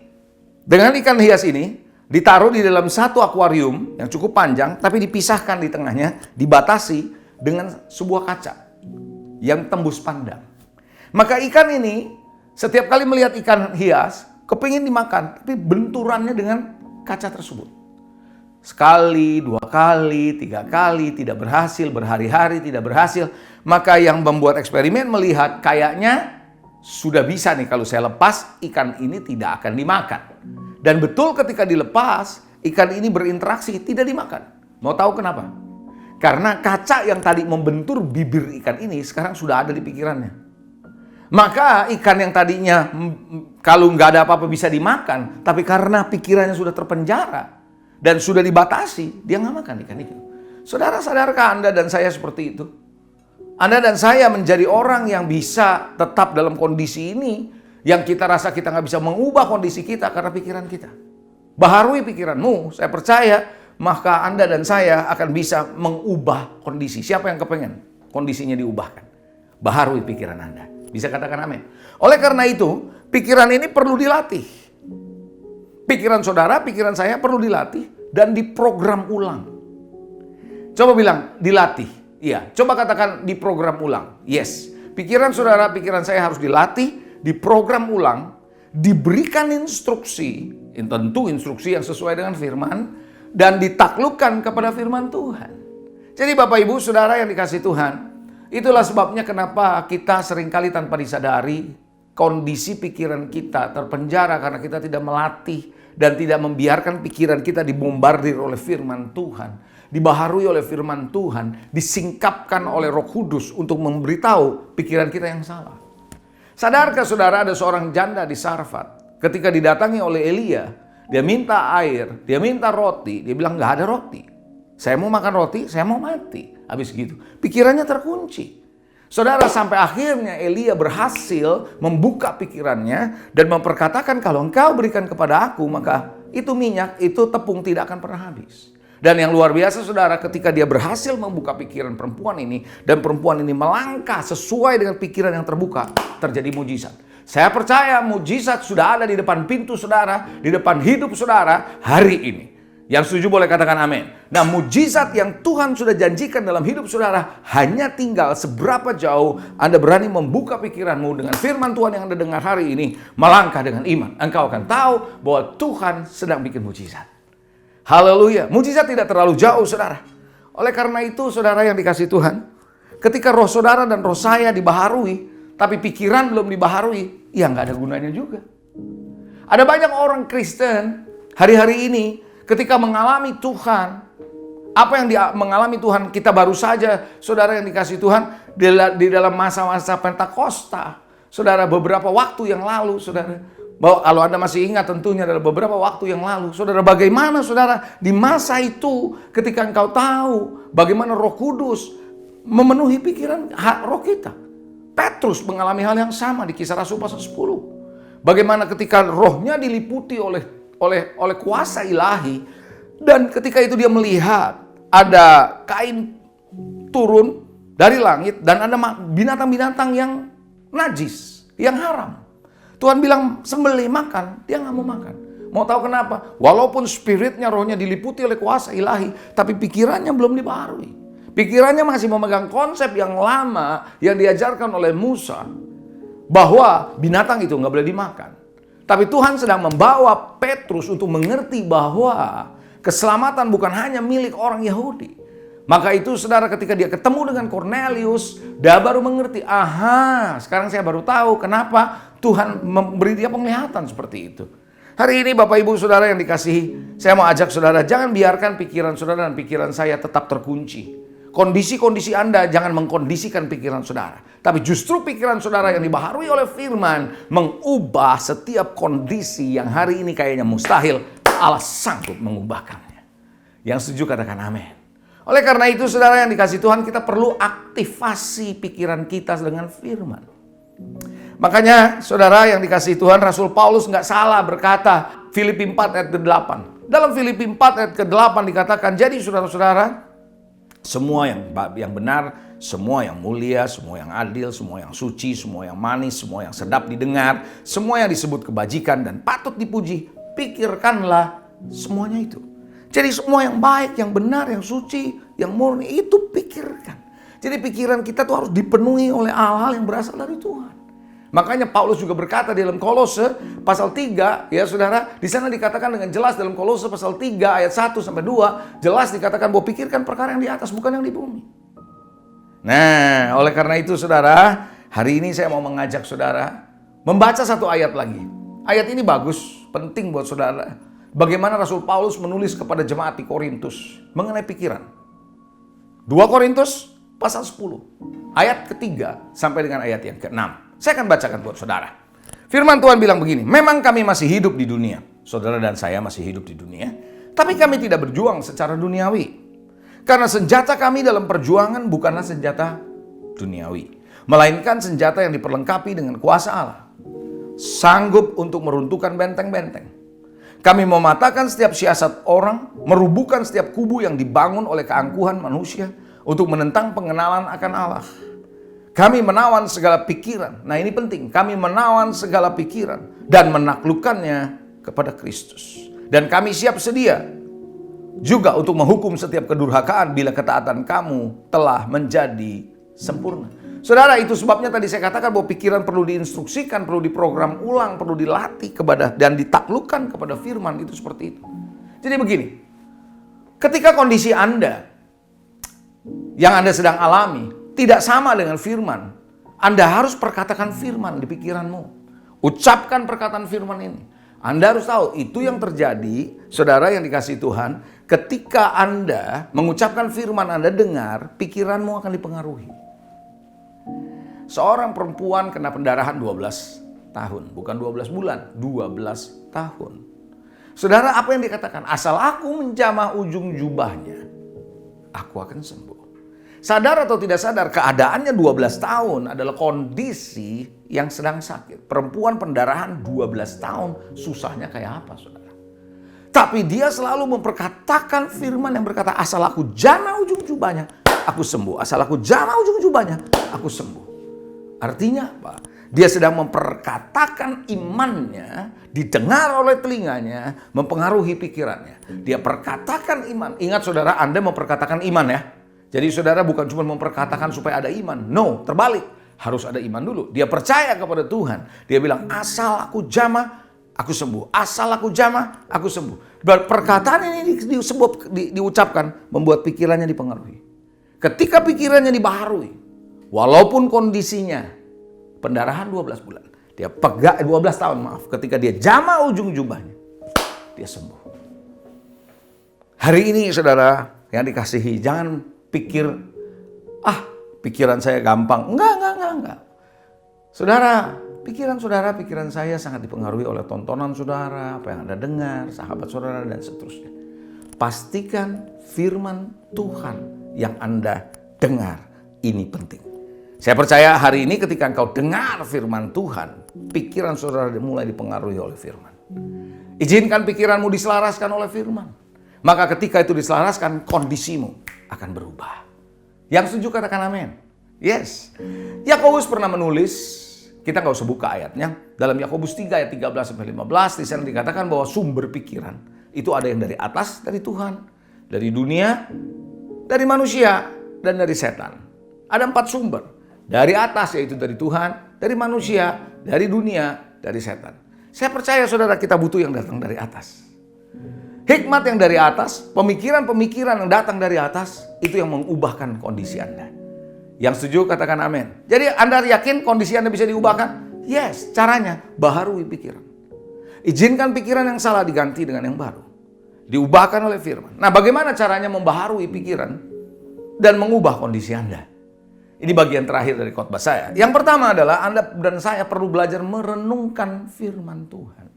dengan ikan hias ini, ditaruh di dalam satu akuarium yang cukup panjang, tapi dipisahkan di tengahnya, dibatasi dengan sebuah kaca yang tembus pandang. Maka ikan ini setiap kali melihat ikan hias, kepingin dimakan, tapi benturannya dengan kaca tersebut. Sekali, 2 kali, 3 kali, tidak berhasil, berhari-hari tidak berhasil. Maka yang membuat eksperimen melihat kayaknya sudah bisa nih kalau saya lepas, ikan ini tidak akan dimakan. Dan betul ketika dilepas, ikan ini berinteraksi, tidak dimakan. Mau tahu kenapa? Karena kaca yang tadi membentur bibir ikan ini sekarang sudah ada di pikirannya. Maka ikan yang tadinya kalau nggak ada apa-apa bisa dimakan, tapi karena pikirannya sudah terpenjara dan sudah dibatasi, dia nggak makan ikan itu. Saudara, sadarkah Anda dan saya seperti itu? Anda dan saya menjadi orang yang bisa tetap dalam kondisi ini, yang kita rasa kita nggak bisa mengubah kondisi kita karena pikiran kita. Baharui pikiranmu, saya percaya, maka Anda dan saya akan bisa mengubah kondisi. Siapa yang kepengen kondisinya diubahkan? Baharui pikiran Anda. Bisa katakan amin. Oleh karena itu, pikiran ini perlu dilatih. Pikiran saudara, pikiran saya perlu dilatih dan diprogram ulang. Coba bilang, dilatih. Iya, coba katakan diprogram ulang. Yes. Pikiran saudara, pikiran saya harus dilatih, diprogram ulang, diberikan instruksi, tentu instruksi yang sesuai dengan firman, dan ditaklukkan kepada firman Tuhan. Jadi Bapak Ibu Saudara yang dikasihi Tuhan, itulah sebabnya kenapa kita seringkali tanpa disadari kondisi pikiran kita terpenjara karena kita tidak melatih dan tidak membiarkan pikiran kita dibombardir oleh firman Tuhan, dibaharui oleh firman Tuhan, disingkapkan oleh Roh Kudus untuk memberitahu pikiran kita yang salah. Sadarkah saudara ada seorang janda di Sarfat, ketika didatangi oleh Elia, dia minta air, dia minta roti, dia bilang nggak ada roti. Saya mau makan roti, saya mau mati. Habis gitu, pikirannya terkunci. Saudara, sampai akhirnya Elia berhasil membuka pikirannya dan memperkatakan, kalau engkau berikan kepada aku, maka itu minyak, itu tepung tidak akan pernah habis. Dan yang luar biasa saudara, ketika dia berhasil membuka pikiran perempuan ini, dan perempuan ini melangkah sesuai dengan pikiran yang terbuka, terjadi mujizat. Saya percaya mujizat sudah ada di depan pintu saudara, di depan hidup saudara hari ini. Yang setuju boleh katakan amin. Nah, mujizat yang Tuhan sudah janjikan dalam hidup saudara, hanya tinggal seberapa jauh Anda berani membuka pikiranmu dengan firman Tuhan yang Anda dengar hari ini, melangkah dengan iman. Engkau akan tahu bahwa Tuhan sedang bikin mujizat. Haleluya. Mujizat tidak terlalu jauh saudara. Oleh karena itu saudara yang dikasihi Tuhan, ketika roh saudara dan roh saya dibaharui, tapi pikiran belum dibaharui, ya nggak ada gunanya juga. Ada banyak orang Kristen hari-hari ini ketika mengalami Tuhan, apa yang mengalami Tuhan, kita baru saja saudara yang dikasihi Tuhan di dalam masa-masa Pentakosta, saudara, beberapa waktu yang lalu saudara. Bahwa kalau Anda masih ingat tentunya adalah beberapa waktu yang lalu. Saudara, bagaimana saudara di masa itu ketika engkau tahu bagaimana Roh Kudus memenuhi pikiran roh kita. Petrus mengalami hal yang sama di Kisah Rasul pasal 10. Bagaimana ketika rohnya diliputi oleh kuasa ilahi, dan ketika itu dia melihat ada kain turun dari langit dan ada binatang-binatang yang najis, yang haram. Tuhan bilang sembelih makan, dia nggak mau makan. Mau tahu kenapa? Walaupun spiritnya, rohnya diliputi oleh kuasa ilahi, tapi pikirannya belum dibaharui. Pikirannya masih memegang konsep yang lama yang diajarkan oleh Musa, bahwa binatang itu nggak boleh dimakan. Tapi Tuhan sedang membawa Petrus untuk mengerti bahwa keselamatan bukan hanya milik orang Yahudi. Maka itu saudara, ketika dia ketemu dengan Cornelius, dia baru mengerti, aha, sekarang saya baru tahu kenapa Tuhan memberi dia penglihatan seperti itu. Hari ini Bapak Ibu Saudara yang dikasihi, saya mau ajak saudara, jangan biarkan pikiran saudara dan pikiran saya tetap terkunci. Kondisi-kondisi Anda jangan mengkondisikan pikiran saudara. Tapi justru pikiran saudara yang dibaharui oleh firman mengubah setiap kondisi yang hari ini kayaknya mustahil, Allah sanggup mengubahkannya. Yang setuju katakan amin. Oleh karena itu saudara yang dikasihi Tuhan, kita perlu aktifasi pikiran kita dengan firman. Makanya saudara yang dikasihi Tuhan, Rasul Paulus nggak salah berkata, Filipi 4 ayat ke-8. Dalam Filipi 4 ayat ke-8 dikatakan, jadi saudara-saudara, semua yang benar, semua yang mulia, semua yang adil, semua yang suci, semua yang manis, semua yang sedap didengar, semua yang disebut kebajikan dan patut dipuji, pikirkanlah semuanya itu. Jadi semua yang baik, yang benar, yang suci, yang murni, itu pikirkan. Jadi pikiran kita tuh harus dipenuhi oleh hal-hal yang berasal dari Tuhan. Makanya Paulus juga berkata di dalam Kolose pasal 3, ya saudara, di sana dikatakan dengan jelas dalam Kolose pasal 3 ayat 1 sampai 2, jelas dikatakan bahwa pikirkan perkara yang di atas, bukan yang di bumi. Nah, oleh karena itu saudara, hari ini saya mau mengajak saudara membaca satu ayat lagi. Ayat ini bagus, penting buat saudara. Bagaimana Rasul Paulus menulis kepada jemaat di Korintus mengenai pikiran. 2 Korintus pasal 10, ayat ketiga sampai dengan ayat yang ke-6. Saya akan bacakan buat saudara. Firman Tuhan bilang begini, memang kami masih hidup di dunia. Saudara dan saya masih hidup di dunia. Tapi kami tidak berjuang secara duniawi. Karena senjata kami dalam perjuangan bukanlah senjata duniawi. Melainkan senjata yang diperlengkapi dengan kuasa Allah. Sanggup untuk meruntuhkan benteng-benteng. Kami mematahkan setiap siasat orang, merubuhkan setiap kubu yang dibangun oleh keangkuhan manusia untuk menentang pengenalan akan Allah. Kami menawan segala pikiran. Nah ini penting. Kami menawan segala pikiran dan menaklukkannya kepada Kristus. Dan kami siap sedia juga untuk menghukum setiap kedurhakaan bila ketaatan kamu telah menjadi sempurna. Saudara, itu sebabnya tadi saya katakan bahwa pikiran perlu diinstruksikan, perlu diprogram ulang, perlu dilatih kepada dan ditaklukkan kepada firman, itu seperti itu. Jadi begini, ketika kondisi Anda yang Anda sedang alami tidak sama dengan firman, Anda harus perkatakan firman di pikiranmu. Ucapkan perkataan firman ini. Anda harus tahu, itu yang terjadi, saudara yang dikasihi Tuhan, ketika Anda mengucapkan firman, Anda dengar, pikiranmu akan dipengaruhi. Seorang perempuan kena pendarahan 12 tahun. Bukan 12 bulan, 12 tahun. Saudara, apa yang dikatakan? Asal aku menjamah ujung jubahnya, aku akan sembuh. Sadar atau tidak sadar, keadaannya 12 tahun adalah kondisi yang sedang sakit. Perempuan pendarahan 12 tahun, susahnya kayak apa, saudara? Tapi dia selalu memperkatakan firman yang berkata, asal aku jamah ujung jubahnya, aku sembuh. Asal aku jamah ujung jubahnya, aku sembuh. Artinya apa? Dia sedang memperkatakan imannya, didengar oleh telinganya, mempengaruhi pikirannya. Dia perkatakan iman. Ingat saudara, Anda memperkatakan iman ya. Jadi saudara bukan cuma memperkatakan supaya ada iman. No, terbalik. Harus ada iman dulu. Dia percaya kepada Tuhan. Dia bilang, asal aku jamah, aku sembuh. Asal aku jamah, aku sembuh. Perkataan ini diucapkan, membuat pikirannya dipengaruhi. Ketika pikirannya dibaharui, walaupun kondisinya pendarahan 12 bulan, dia pegang 12 tahun maaf, ketika dia jamah ujung jubahnya, dia sembuh. Hari ini saudara yang dikasihi, jangan pikir, pikiran saya gampang. Enggak. Saudara, pikiran saya sangat dipengaruhi oleh tontonan saudara, apa yang Anda dengar, sahabat saudara, dan seterusnya. Pastikan firman Tuhan yang Anda dengar ini penting. Saya percaya hari ini ketika engkau dengar firman Tuhan, pikiran saudara mulai dipengaruhi oleh firman. Izinkan pikiranmu diselaraskan oleh firman. Maka ketika itu diselaraskan, kondisimu akan berubah. Yang setuju katakan amin. Yes. Yakobus pernah menulis, kita nggak usah buka ayatnya. Dalam Yakobus 3 ayat 13-15, di sana dikatakan bahwa sumber pikiran itu ada yang dari atas, dari Tuhan, dari dunia, dari manusia, dan dari setan. Ada 4 sumber. Dari atas yaitu dari Tuhan, dari manusia, dari dunia, dari setan. Saya percaya saudara kita butuh yang datang dari atas. Hikmat yang dari atas, pemikiran-pemikiran yang datang dari atas, itu yang mengubahkan kondisi Anda. Yang setuju katakan amin. Jadi Anda yakin kondisi Anda bisa diubahkan? Yes, caranya baharui pikiran. Izinkan pikiran yang salah diganti dengan yang baru. Diubahkan oleh firman. Nah, bagaimana caranya membaharui pikiran dan mengubah kondisi Anda? Ini bagian terakhir dari khotbah saya. Yang pertama adalah Anda dan saya perlu belajar merenungkan firman Tuhan.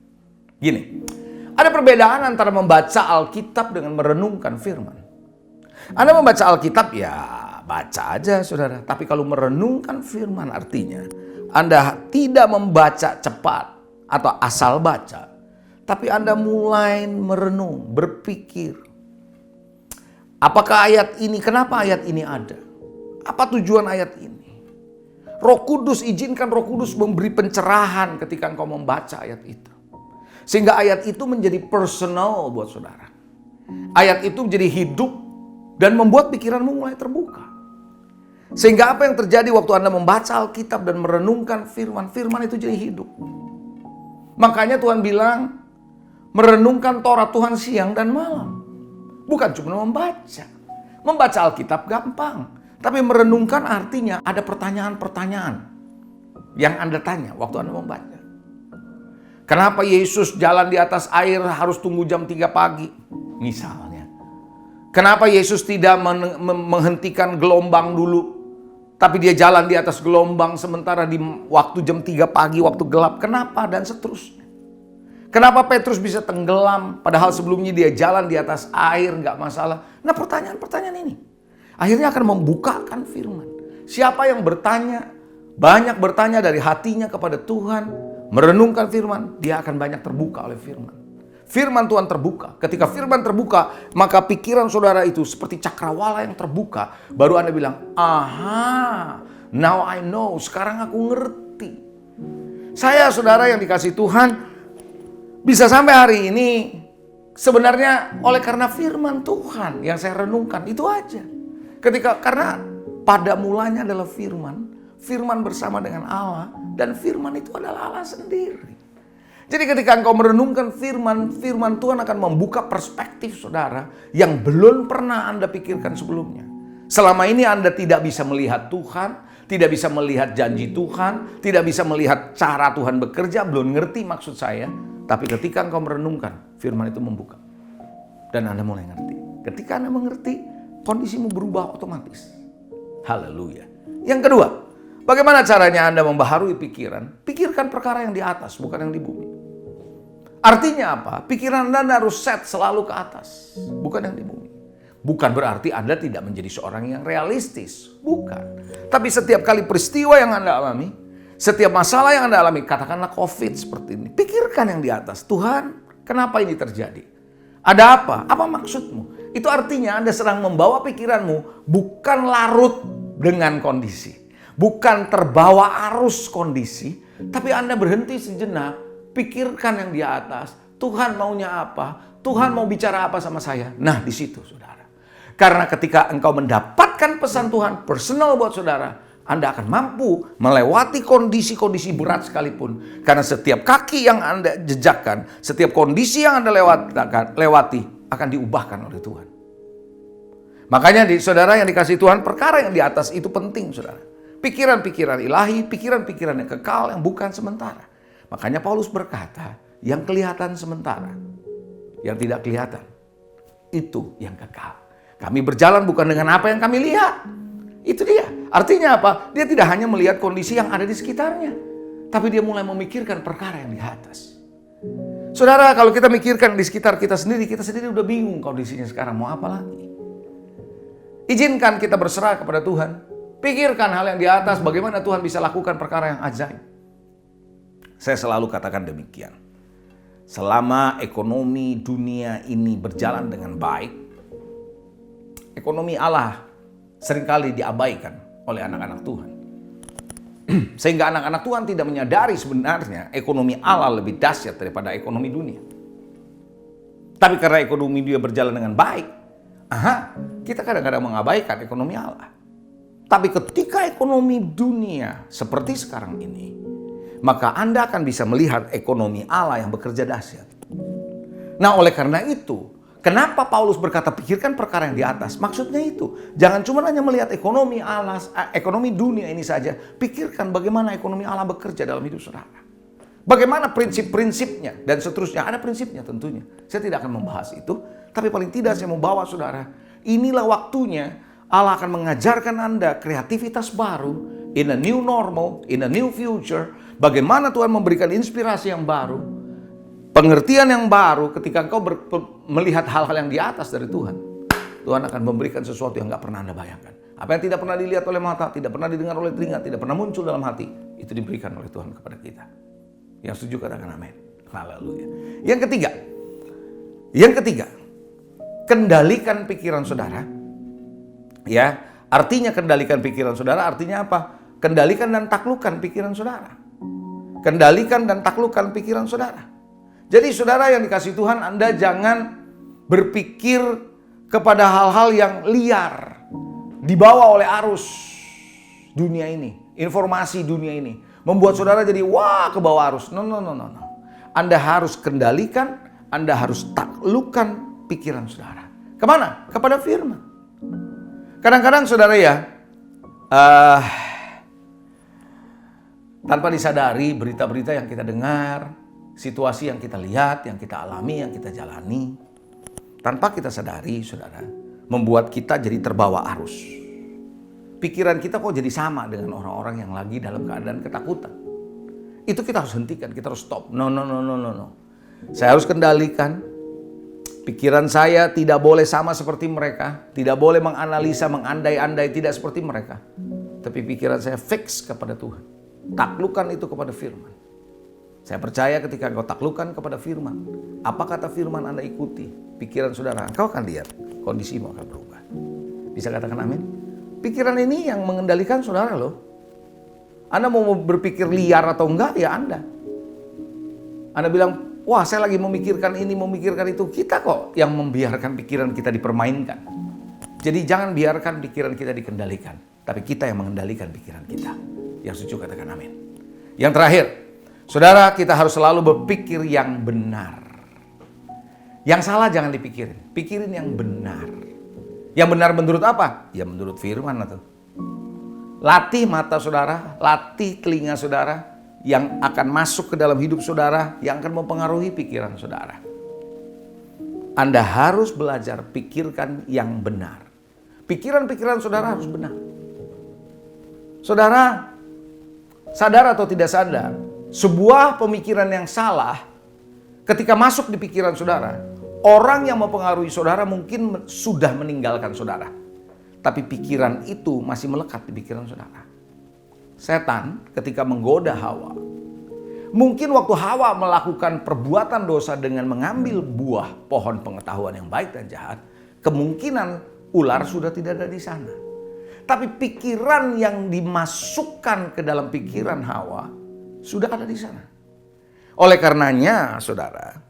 Gini, ada perbedaan antara membaca Alkitab dengan merenungkan firman. Anda membaca Alkitab ya baca aja saudara. Tapi kalau merenungkan firman artinya Anda tidak membaca cepat atau asal baca. Tapi Anda mulai merenung, berpikir. Apakah ayat ini, kenapa ayat ini ada? Apa tujuan ayat ini? Roh Kudus, izinkan Roh Kudus memberi pencerahan ketika engkau membaca ayat itu. Sehingga ayat itu menjadi personal buat saudara. Ayat itu menjadi hidup dan membuat pikiranmu mulai terbuka. Sehingga apa yang terjadi waktu Anda membaca Alkitab dan merenungkan firman, firman itu jadi hidup. Makanya Tuhan bilang, merenungkan Taurat Tuhan siang dan malam. Bukan cuma membaca. Membaca Alkitab gampang. Tapi merenungkan artinya ada pertanyaan-pertanyaan yang Anda tanya waktu Anda membaca. Kenapa Yesus jalan di atas air harus tunggu jam 3 pagi? Misalnya. Kenapa Yesus tidak menghentikan gelombang dulu? Tapi dia jalan di atas gelombang sementara di waktu jam 3 pagi, waktu gelap. Kenapa? Dan seterusnya. Kenapa Petrus bisa tenggelam padahal sebelumnya dia jalan di atas air, nggak masalah. Nah, pertanyaan-pertanyaan ini akhirnya akan membukakan firman. Siapa yang bertanya, banyak bertanya dari hatinya kepada Tuhan, merenungkan firman, dia akan banyak terbuka oleh firman. Firman Tuhan terbuka. Ketika firman terbuka, maka pikiran saudara itu seperti cakrawala yang terbuka. Baru Anda bilang, aha, now I know, sekarang aku ngerti. Saya saudara yang dikasih Tuhan, bisa sampai hari ini sebenarnya oleh karena firman Tuhan yang saya renungkan, itu aja. Karena pada mulanya adalah firman, firman bersama dengan Allah, dan firman itu adalah Allah sendiri. Jadi ketika engkau merenungkan firman, firman Tuhan akan membuka perspektif saudara yang belum pernah Anda pikirkan sebelumnya. Selama ini Anda tidak bisa melihat Tuhan, tidak bisa melihat janji Tuhan, tidak bisa melihat cara Tuhan bekerja, belum ngerti maksud saya. Tapi ketika engkau merenungkan, firman itu membuka. Dan Anda mulai ngerti. Ketika Anda mengerti, kondisimu berubah otomatis. Haleluya. Yang kedua, Bagaimana caranya Anda membaharui pikiran? Pikirkan perkara yang di atas, bukan yang di bumi. Artinya apa? Pikiran Anda harus set selalu ke atas, bukan yang di bumi. Bukan berarti Anda tidak menjadi seorang yang realistis. Bukan. Tapi setiap kali peristiwa yang Anda alami, setiap masalah yang Anda alami, katakanlah COVID seperti ini, pikirkan yang di atas. Tuhan, kenapa ini terjadi? Ada apa? Apa maksudmu? Itu artinya Anda sedang membawa pikiranmu bukan larut dengan kondisi. Bukan terbawa arus kondisi. Tapi Anda berhenti sejenak, pikirkan yang di atas. Tuhan maunya apa? Tuhan mau bicara apa sama saya? Nah, di situ saudara. Karena ketika engkau mendapatkan pesan Tuhan personal buat saudara, Anda akan mampu melewati kondisi-kondisi berat sekalipun. Karena setiap kaki yang Anda jejakkan, setiap kondisi yang Anda lewati akan diubahkan oleh Tuhan. Makanya saudara yang dikasih Tuhan, perkara yang di atas itu penting saudara. Pikiran-pikiran ilahi, pikiran-pikiran yang kekal, yang bukan sementara. Makanya Paulus berkata, yang kelihatan sementara, yang tidak kelihatan, itu yang kekal. Kami berjalan bukan dengan apa yang kami lihat. Itu dia. Artinya apa? Dia tidak hanya melihat kondisi yang ada di sekitarnya, tapi dia mulai memikirkan perkara yang di atas. Saudara, kalau kita mikirkan di sekitar kita sendiri udah bingung kondisinya sekarang mau apa lagi. Izinkan kita berserah kepada Tuhan. Pikirkan hal yang di atas, bagaimana Tuhan bisa lakukan perkara yang ajaib. Saya selalu katakan demikian. Selama ekonomi dunia ini berjalan dengan baik, ekonomi Allah seringkali diabaikan oleh anak-anak Tuhan. Sehingga anak-anak Tuhan tidak menyadari sebenarnya ekonomi Allah lebih dahsyat daripada ekonomi dunia. Tapi karena ekonomi dia berjalan dengan baik, kita kadang-kadang mengabaikan ekonomi Allah. Tapi ketika ekonomi dunia seperti sekarang ini, maka Anda akan bisa melihat ekonomi Allah yang bekerja dahsyat. Nah, oleh karena itu, kenapa Paulus berkata pikirkan perkara yang di atas? Maksudnya itu, jangan cuma hanya melihat ekonomi Allah, ekonomi dunia ini saja. Pikirkan bagaimana ekonomi Allah bekerja dalam hidup saudara. Bagaimana prinsip-prinsipnya dan seterusnya. Ada prinsipnya tentunya. Saya tidak akan membahas itu, tapi paling tidak saya membawa saudara. Inilah waktunya Allah akan mengajarkan Anda kreativitas baru, in a new normal, in a new future. Bagaimana Tuhan memberikan inspirasi yang baru, pengertian yang baru ketika engkau melihat hal-hal yang di atas dari Tuhan. Tuhan akan memberikan sesuatu yang gak pernah Anda bayangkan. Apa yang tidak pernah dilihat oleh mata, tidak pernah didengar oleh telinga, tidak pernah muncul dalam hati, itu diberikan oleh Tuhan kepada kita. Yang setuju katakan amin. Haleluya. Yang ketiga, kendalikan pikiran saudara. Ya, artinya kendalikan pikiran saudara, artinya apa? Kendalikan dan taklukkan pikiran saudara. Kendalikan dan taklukkan pikiran saudara. Jadi saudara yang dikasih Tuhan, Anda jangan berpikir kepada hal-hal yang liar, dibawa oleh arus dunia ini, informasi dunia ini, membuat saudara jadi ke bawah arus. No. Anda harus kendalikan, Anda harus taklukkan pikiran saudara. Kemana? Kepada firman. Kadang-kadang saudara tanpa disadari berita-berita yang kita dengar, situasi yang kita lihat, yang kita alami, yang kita jalani, tanpa kita sadari saudara, membuat kita jadi terbawa arus. Pikiran kita kok jadi sama dengan orang-orang yang lagi dalam keadaan ketakutan. Itu kita harus hentikan, kita harus stop. No. Saya harus kendalikan. Pikiran saya tidak boleh sama seperti mereka. Tidak boleh menganalisa, mengandai-andai, tidak seperti mereka. Tapi pikiran saya fix kepada Tuhan. Taklukkan itu kepada firman. Saya percaya ketika engkau taklukkan kepada firman, apa kata firman Anda ikuti, pikiran saudara, engkau akan lihat kondisimu akan berubah. Bisa katakan amin? Pikiran ini yang mengendalikan saudara loh. Anda mau berpikir liar atau enggak, ya Anda. Anda bilang, wah saya lagi memikirkan ini, memikirkan itu. Kita kok yang membiarkan pikiran kita dipermainkan. Jadi jangan biarkan pikiran kita dikendalikan. Tapi kita yang mengendalikan pikiran kita. Yang setuju katakan amin. Yang terakhir, saudara, kita harus selalu berpikir yang benar. Yang salah jangan dipikirin. Pikirin yang benar. Yang benar menurut apa? Ya menurut firman atau. Latih mata saudara, latih telinga saudara yang akan masuk ke dalam hidup saudara, yang akan mempengaruhi pikiran saudara. Anda harus belajar pikirkan yang benar. Pikiran-pikiran saudara harus benar. Saudara, Sadar atau tidak sadar, sebuah pemikiran yang salah ketika masuk di pikiran saudara, orang yang mempengaruhi saudara mungkin sudah meninggalkan saudara. Tapi pikiran itu masih melekat di pikiran saudara. Setan ketika menggoda Hawa, mungkin waktu Hawa melakukan perbuatan dosa dengan mengambil buah pohon pengetahuan yang baik dan jahat, kemungkinan ular sudah tidak ada di sana. Tapi pikiran yang dimasukkan ke dalam pikiran Hawa sudah ada di sana. Oleh karenanya, saudara,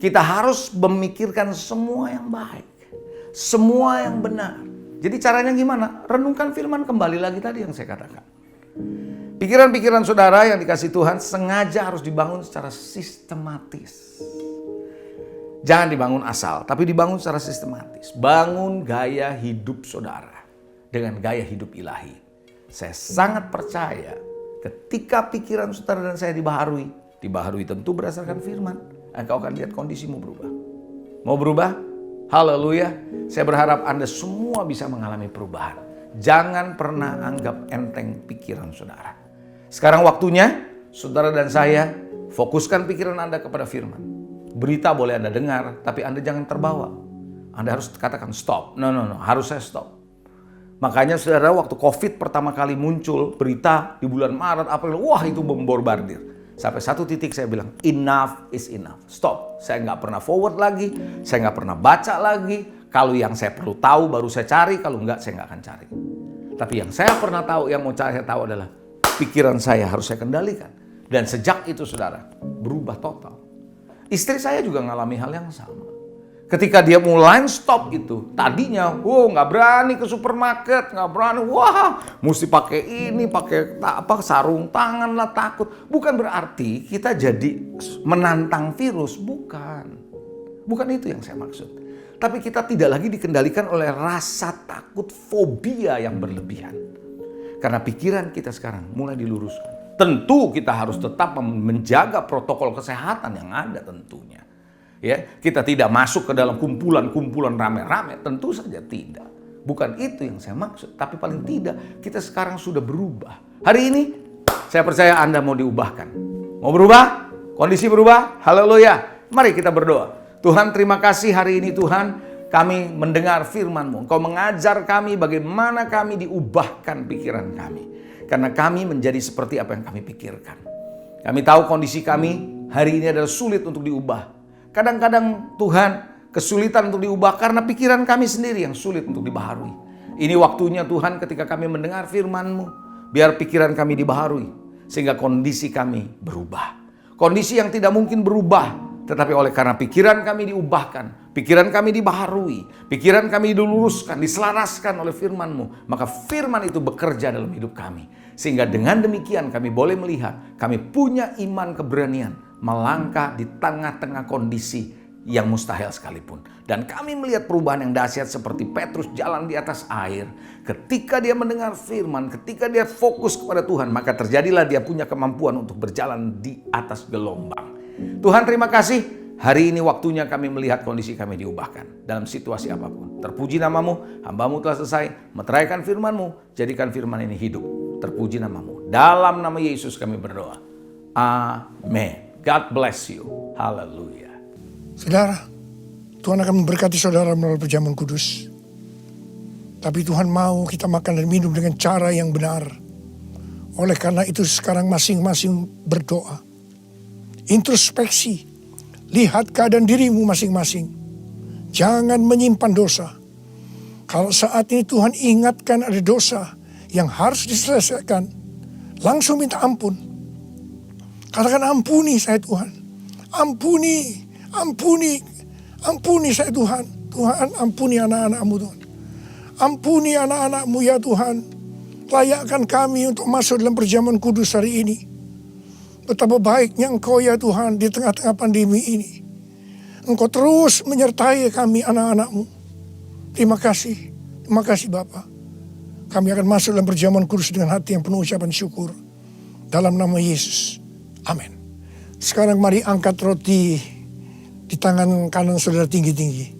kita harus memikirkan semua yang baik, semua yang benar. Jadi caranya gimana? Renungkan firman, kembali lagi tadi yang saya katakan. Pikiran-pikiran saudara yang dikasih Tuhan sengaja harus dibangun secara sistematis. Jangan dibangun asal, tapi dibangun secara sistematis. Bangun gaya hidup saudara dengan gaya hidup ilahi. Saya sangat percaya ketika pikiran saudara dan saya dibaharui tentu berdasarkan firman, engkau akan lihat kondisimu berubah. Mau berubah? Haleluya. Saya berharap Anda semua bisa mengalami perubahan. Jangan pernah anggap enteng pikiran saudara. Sekarang waktunya saudara dan saya fokuskan pikiran Anda kepada firman. Berita boleh Anda dengar, tapi Anda jangan terbawa. Anda harus katakan stop. No, harus saya stop. Makanya saudara, waktu COVID pertama kali muncul berita di bulan Maret, April, wah itu memborbardir. Sampai satu titik saya bilang, enough is enough. Stop. Saya nggak pernah forward lagi. Saya nggak pernah baca lagi. Kalau yang saya perlu tahu baru saya cari. Kalau nggak, saya nggak akan cari. Tapi yang saya pernah tahu, yang mau saya tahu adalah pikiran saya harus saya kendalikan. Dan sejak itu saudara, berubah total. Istri saya juga ngalami hal yang sama. Ketika dia mulai stop itu, tadinya, nggak berani ke supermarket, nggak berani, mesti pakai ini, pakai sarung tangan lah, takut. Bukan berarti kita jadi menantang virus, bukan itu yang saya maksud. Tapi kita tidak lagi dikendalikan oleh rasa takut, fobia yang berlebihan. Karena pikiran kita sekarang mulai diluruskan. Tentu kita harus tetap menjaga protokol kesehatan yang ada tentunya. Ya, kita tidak masuk ke dalam kumpulan-kumpulan rame-rame, tentu saja tidak. Bukan itu yang saya maksud, tapi paling tidak kita sekarang sudah berubah. Hari ini saya percaya Anda mau diubahkan. Mau berubah? Kondisi berubah? Haleluya. Mari kita berdoa. Tuhan, terima kasih hari ini Tuhan, kami mendengar firman-Mu. Engkau mengajar kami bagaimana kami diubahkan pikiran kami. Karena kami menjadi seperti apa yang kami pikirkan. Kami tahu kondisi kami hari ini adalah sulit untuk diubah. Kadang-kadang Tuhan kesulitan untuk diubah karena pikiran kami sendiri yang sulit untuk dibaharui. Ini waktunya Tuhan ketika kami mendengar firman-Mu, biar pikiran kami dibaharui sehingga kondisi kami berubah. Kondisi yang tidak mungkin berubah, tetapi oleh karena pikiran kami diubahkan, pikiran kami dibaharui, pikiran kami diluruskan, diselaraskan oleh firman-Mu, maka firman itu bekerja dalam hidup kami. Sehingga dengan demikian kami boleh melihat, kami punya iman keberanian melangkah di tengah-tengah kondisi yang mustahil sekalipun. Dan kami melihat perubahan yang dahsyat seperti Petrus jalan di atas air. Ketika dia mendengar firman, ketika dia fokus kepada Tuhan, maka terjadilah dia punya kemampuan untuk berjalan di atas gelombang. Tuhan, terima kasih. Hari ini waktunya kami melihat kondisi kami diubahkan dalam situasi apapun. Terpuji nama-Mu, hamba-Mu telah selesai meteraikan firman-Mu, jadikan firman ini hidup. Terpuji nama-Mu. Dalam nama Yesus kami berdoa. Amin. God bless you. Haleluya. Saudara, Tuhan akan memberkati saudara melalui perjamuan kudus. Tapi Tuhan mau kita makan dan minum dengan cara yang benar. Oleh karena itu sekarang masing-masing berdoa. Introspeksi. Lihat keadaan dirimu masing-masing. Jangan menyimpan dosa. Kalau saat ini Tuhan ingatkan ada dosa yang harus diselesaikan, langsung minta ampun. Katakan, ampuni saya Tuhan. Ampuni saya Tuhan. Tuhan, ampuni anak-anak-Mu Tuhan. Ampuni anak-anak-Mu ya Tuhan. Layakkan kami untuk masuk dalam perjamuan kudus hari ini. Betapa baiknya Engkau ya Tuhan di tengah-tengah pandemi ini. Engkau terus menyertai kami anak-anak-Mu. Terima kasih Bapa. Kami akan masuk dalam perjamuan kudus dengan hati yang penuh ucapan syukur. Dalam nama Yesus. Amin. Sekarang mari angkat roti di tangan kanan saudara tinggi-tinggi.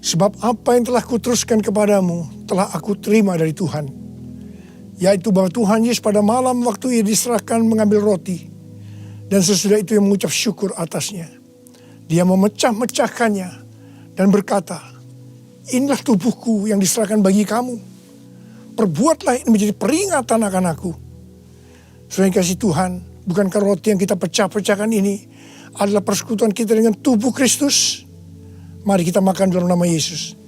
Sebab apa yang telah kuteruskan kepadamu telah aku terima dari Tuhan. Yaitu bahwa Tuhan Yesus pada malam waktu ia diserahkan mengambil roti. Dan sesudah itu ia mengucap syukur atasnya. Dia memecah-mecahkannya dan berkata, inilah tubuhku yang diserahkan bagi kamu. Perbuatlah ini menjadi peringatan akan aku. Saudara yang kasih Tuhan, bukankah roti yang kita pecah-pecahkan ini adalah persekutuan kita dengan tubuh Kristus? Mari kita makan dalam nama Yesus.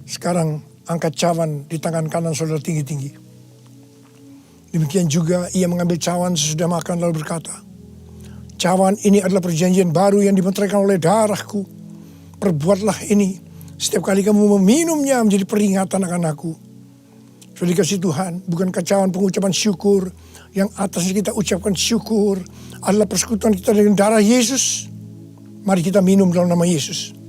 Sekarang angkat cawan di tangan kanan saudara tinggi-tinggi. Demikian juga ia mengambil cawan sesudah makan lalu berkata, cawan ini adalah perjanjian baru yang dibenterkan oleh darahku. Perbuatlah ini setiap kali kamu meminumnya menjadi peringatan akan aku. Sudah dikasih Tuhan, bukankah cawan pengucapan syukur yang atasnya kita ucapkan syukur adalah persekutuan kita dengan darah Yesus? Mari kita minum dalam nama Yesus.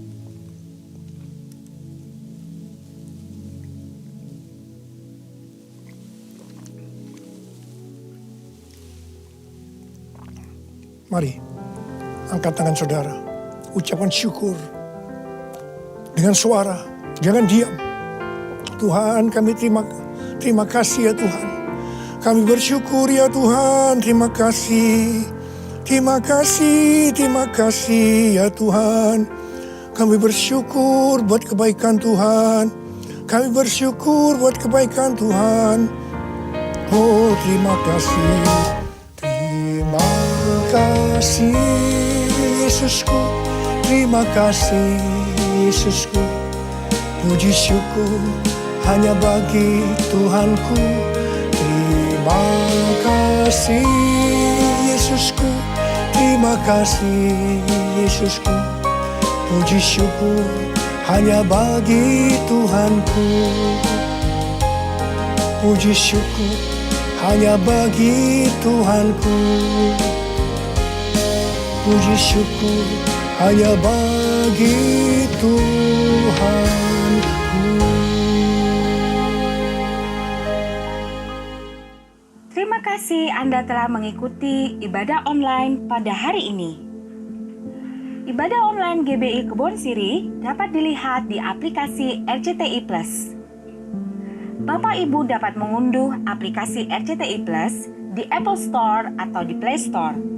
Mari, angkat tangan saudara, ucapkan syukur dengan suara, jangan diam. Tuhan, kami terima kasih ya Tuhan. Kami bersyukur ya Tuhan, terima kasih. Terima kasih ya Tuhan. Kami bersyukur buat kebaikan Tuhan. Kami bersyukur buat kebaikan Tuhan. Oh, terima kasih. Terima kasih Yesusku, terima kasih Yesusku. Puji syukur hanya bagi Tuhanku. Terima kasih Yesusku, terima kasih Yesusku. Puji syukur hanya bagi Tuhanku. Puji syukur hanya bagi Tuhanku. Puji syukur hanya bagi Tuhanku. Terima kasih Anda telah mengikuti ibadah online pada hari ini. Ibadah online GBI Kebon Siri dapat dilihat di aplikasi RCTI Plus. Bapak Ibu dapat mengunduh aplikasi RCTI Plus di Apple Store atau di Play Store.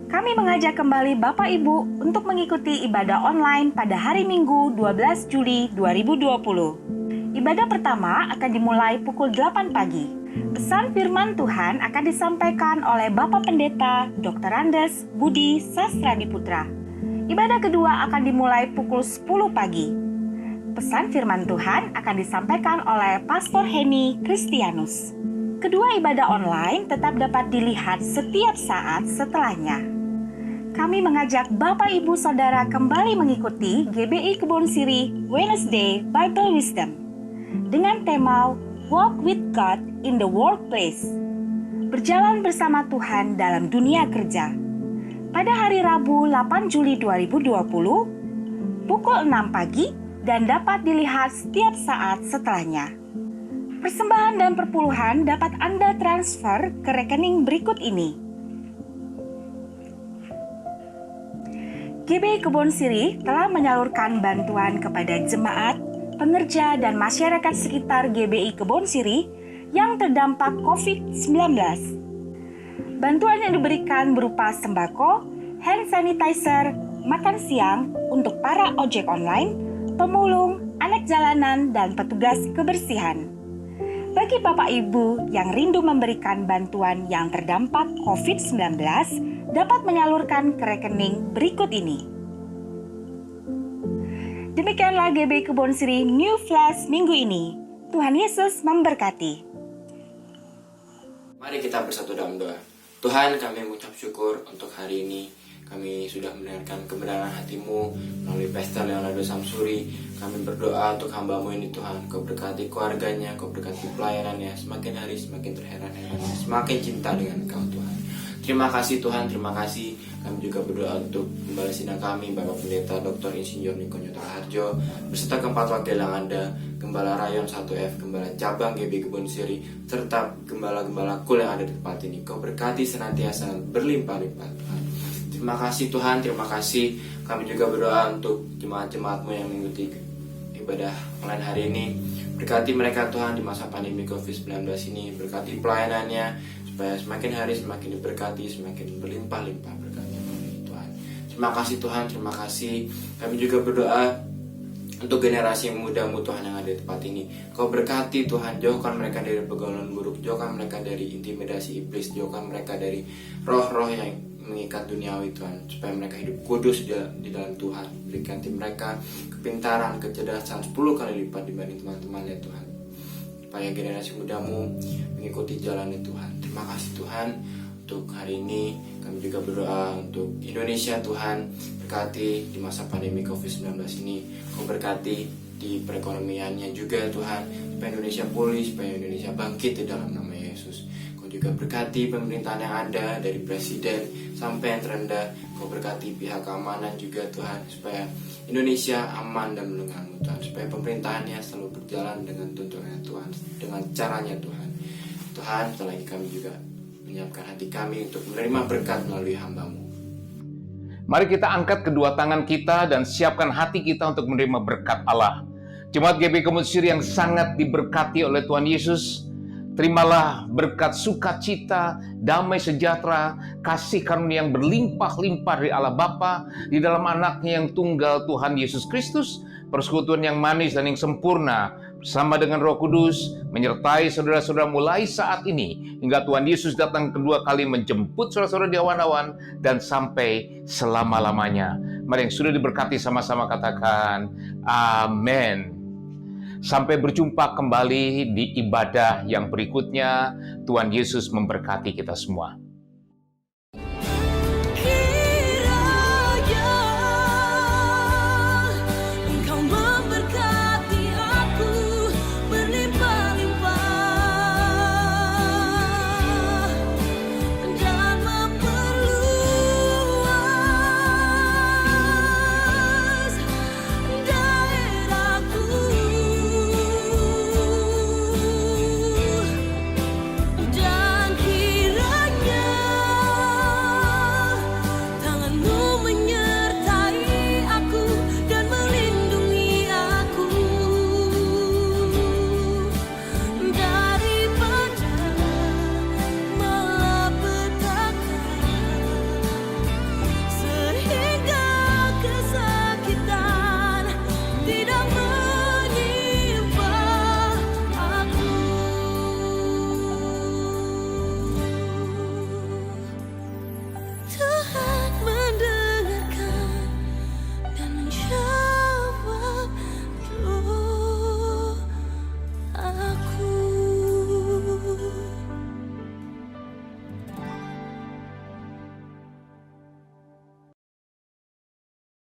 Kami mengajak kembali Bapak Ibu untuk mengikuti ibadah online pada hari Minggu 12 Juli 2020. Ibadah pertama akan dimulai pukul 8 pagi. Pesan firman Tuhan akan disampaikan oleh Bapak Pendeta Dr. Andes Budi Sastradiputra. Ibadah kedua akan dimulai pukul 10 pagi. Pesan firman Tuhan akan disampaikan oleh Pastor Heni Kristianus. Kedua ibadah online tetap dapat dilihat setiap saat setelahnya. Kami mengajak Bapak Ibu Saudara kembali mengikuti GBI Kebon Siri Wednesday Bible Wisdom dengan tema Walk with God in the Workplace. Berjalan bersama Tuhan dalam dunia kerja. Pada hari Rabu 8 Juli 2020 pukul 6 pagi dan dapat dilihat setiap saat setelahnya. Persembahan dan perpuluhan dapat Anda transfer ke rekening berikut ini. GBI Kebon Siri telah menyalurkan bantuan kepada jemaat, pengerja, dan masyarakat sekitar GBI Kebon Siri yang terdampak COVID-19. Bantuan yang diberikan berupa sembako, hand sanitizer, makan siang untuk para ojek online, pemulung, anak jalanan, dan petugas kebersihan. Bagi Bapak Ibu yang rindu memberikan bantuan yang terdampak COVID-19, dapat menyalurkan ke rekening berikut ini. Demikianlah GBI Kebon Siri New Flash minggu ini. Tuhan Yesus memberkati. Mari kita bersatu dalam doa. Tuhan, kami mengucap syukur untuk hari ini. Kami sudah mendengarkan kebenaran hati-Mu melalui Pastor Leonardo Samsuri. Kami berdoa untuk hamba-Mu ini Tuhan. Kau berkati keluarganya, Kau berkati pelayanannya. Semakin hari semakin terheran-heran, semakin cinta dengan Engkau Tuhan. Terima kasih Tuhan, terima kasih. Kami juga berdoa untuk pembala sidang kami, Bapak Pendeta Dr. Insinyur Niko Nyoto Harjo, beserta keempat wakil yang ada. Gembala Rayon 1F, Gembala Cabang GBI Kebon Siri, serta gembala-gembala kul yang ada di tempat ini. Kau berkati senantiasa berlimpah-limpah Tuhan. Terima kasih Tuhan, terima kasih. Kami juga berdoa untuk jemaat-jemaat-Mu yang mengikuti ibadah online hari ini. Berkati mereka Tuhan di masa pandemi COVID-19 ini. Berkati pelayanannya supaya semakin hari semakin diberkati, semakin berlimpah-limpah berkatnya Tuhan. Terima kasih Tuhan, terima kasih. Kami juga berdoa untuk generasi yang muda-Mu Tuhan yang ada di tempat ini. Kau berkati Tuhan, jauhkan mereka dari pergaulan buruk, jauhkan mereka dari intimidasi iblis, jauhkan mereka dari roh-roh yang mengikat duniawi Tuhan, supaya mereka hidup kudus di dalam Tuhan. Berikan mereka kepintaran, kecerdasan 10 kali lipat dibanding teman-temannya Tuhan, supaya generasi muda-Mu mengikuti jalannya Tuhan. Terima kasih Tuhan untuk hari ini. Kami juga berdoa untuk Indonesia Tuhan, berkati di masa pandemi COVID-19 ini. Kau berkati di perekonomiannya juga Tuhan, supaya Indonesia pulih, supaya Indonesia bangkit di dalam nama Yesus. Kau juga berkati pemerintahan yang ada, dari presiden sampai yang terendah. Kau berkati pihak keamanan juga Tuhan, supaya Indonesia aman dan mendengar-Mu Tuhan, supaya pemerintahannya selalu berjalan dengan tuntunannya Tuhan, dengan caranya Tuhan. Tuhan, sekali lagi kami juga menyiapkan hati kami untuk menerima berkat melalui hamba-Mu. Mari kita angkat kedua tangan kita dan siapkan hati kita untuk menerima berkat Allah. Jemaat GBI Kebon Siri yang sangat diberkati oleh Tuhan Yesus, terimalah berkat sukacita, damai sejahtera, kasih karunia yang berlimpah-limpah dari Allah Bapa di dalam Anaknya yang tunggal Tuhan Yesus Kristus, persekutuan yang manis dan yang sempurna bersama dengan Roh Kudus menyertai saudara-saudara mulai saat ini hingga Tuhan Yesus datang kedua kali menjemput saudara-saudara di awan-awan dan sampai selama-lamanya. Mari yang sudah diberkati sama-sama katakan amin. Sampai berjumpa kembali di ibadah yang berikutnya. Tuhan Yesus memberkati kita semua.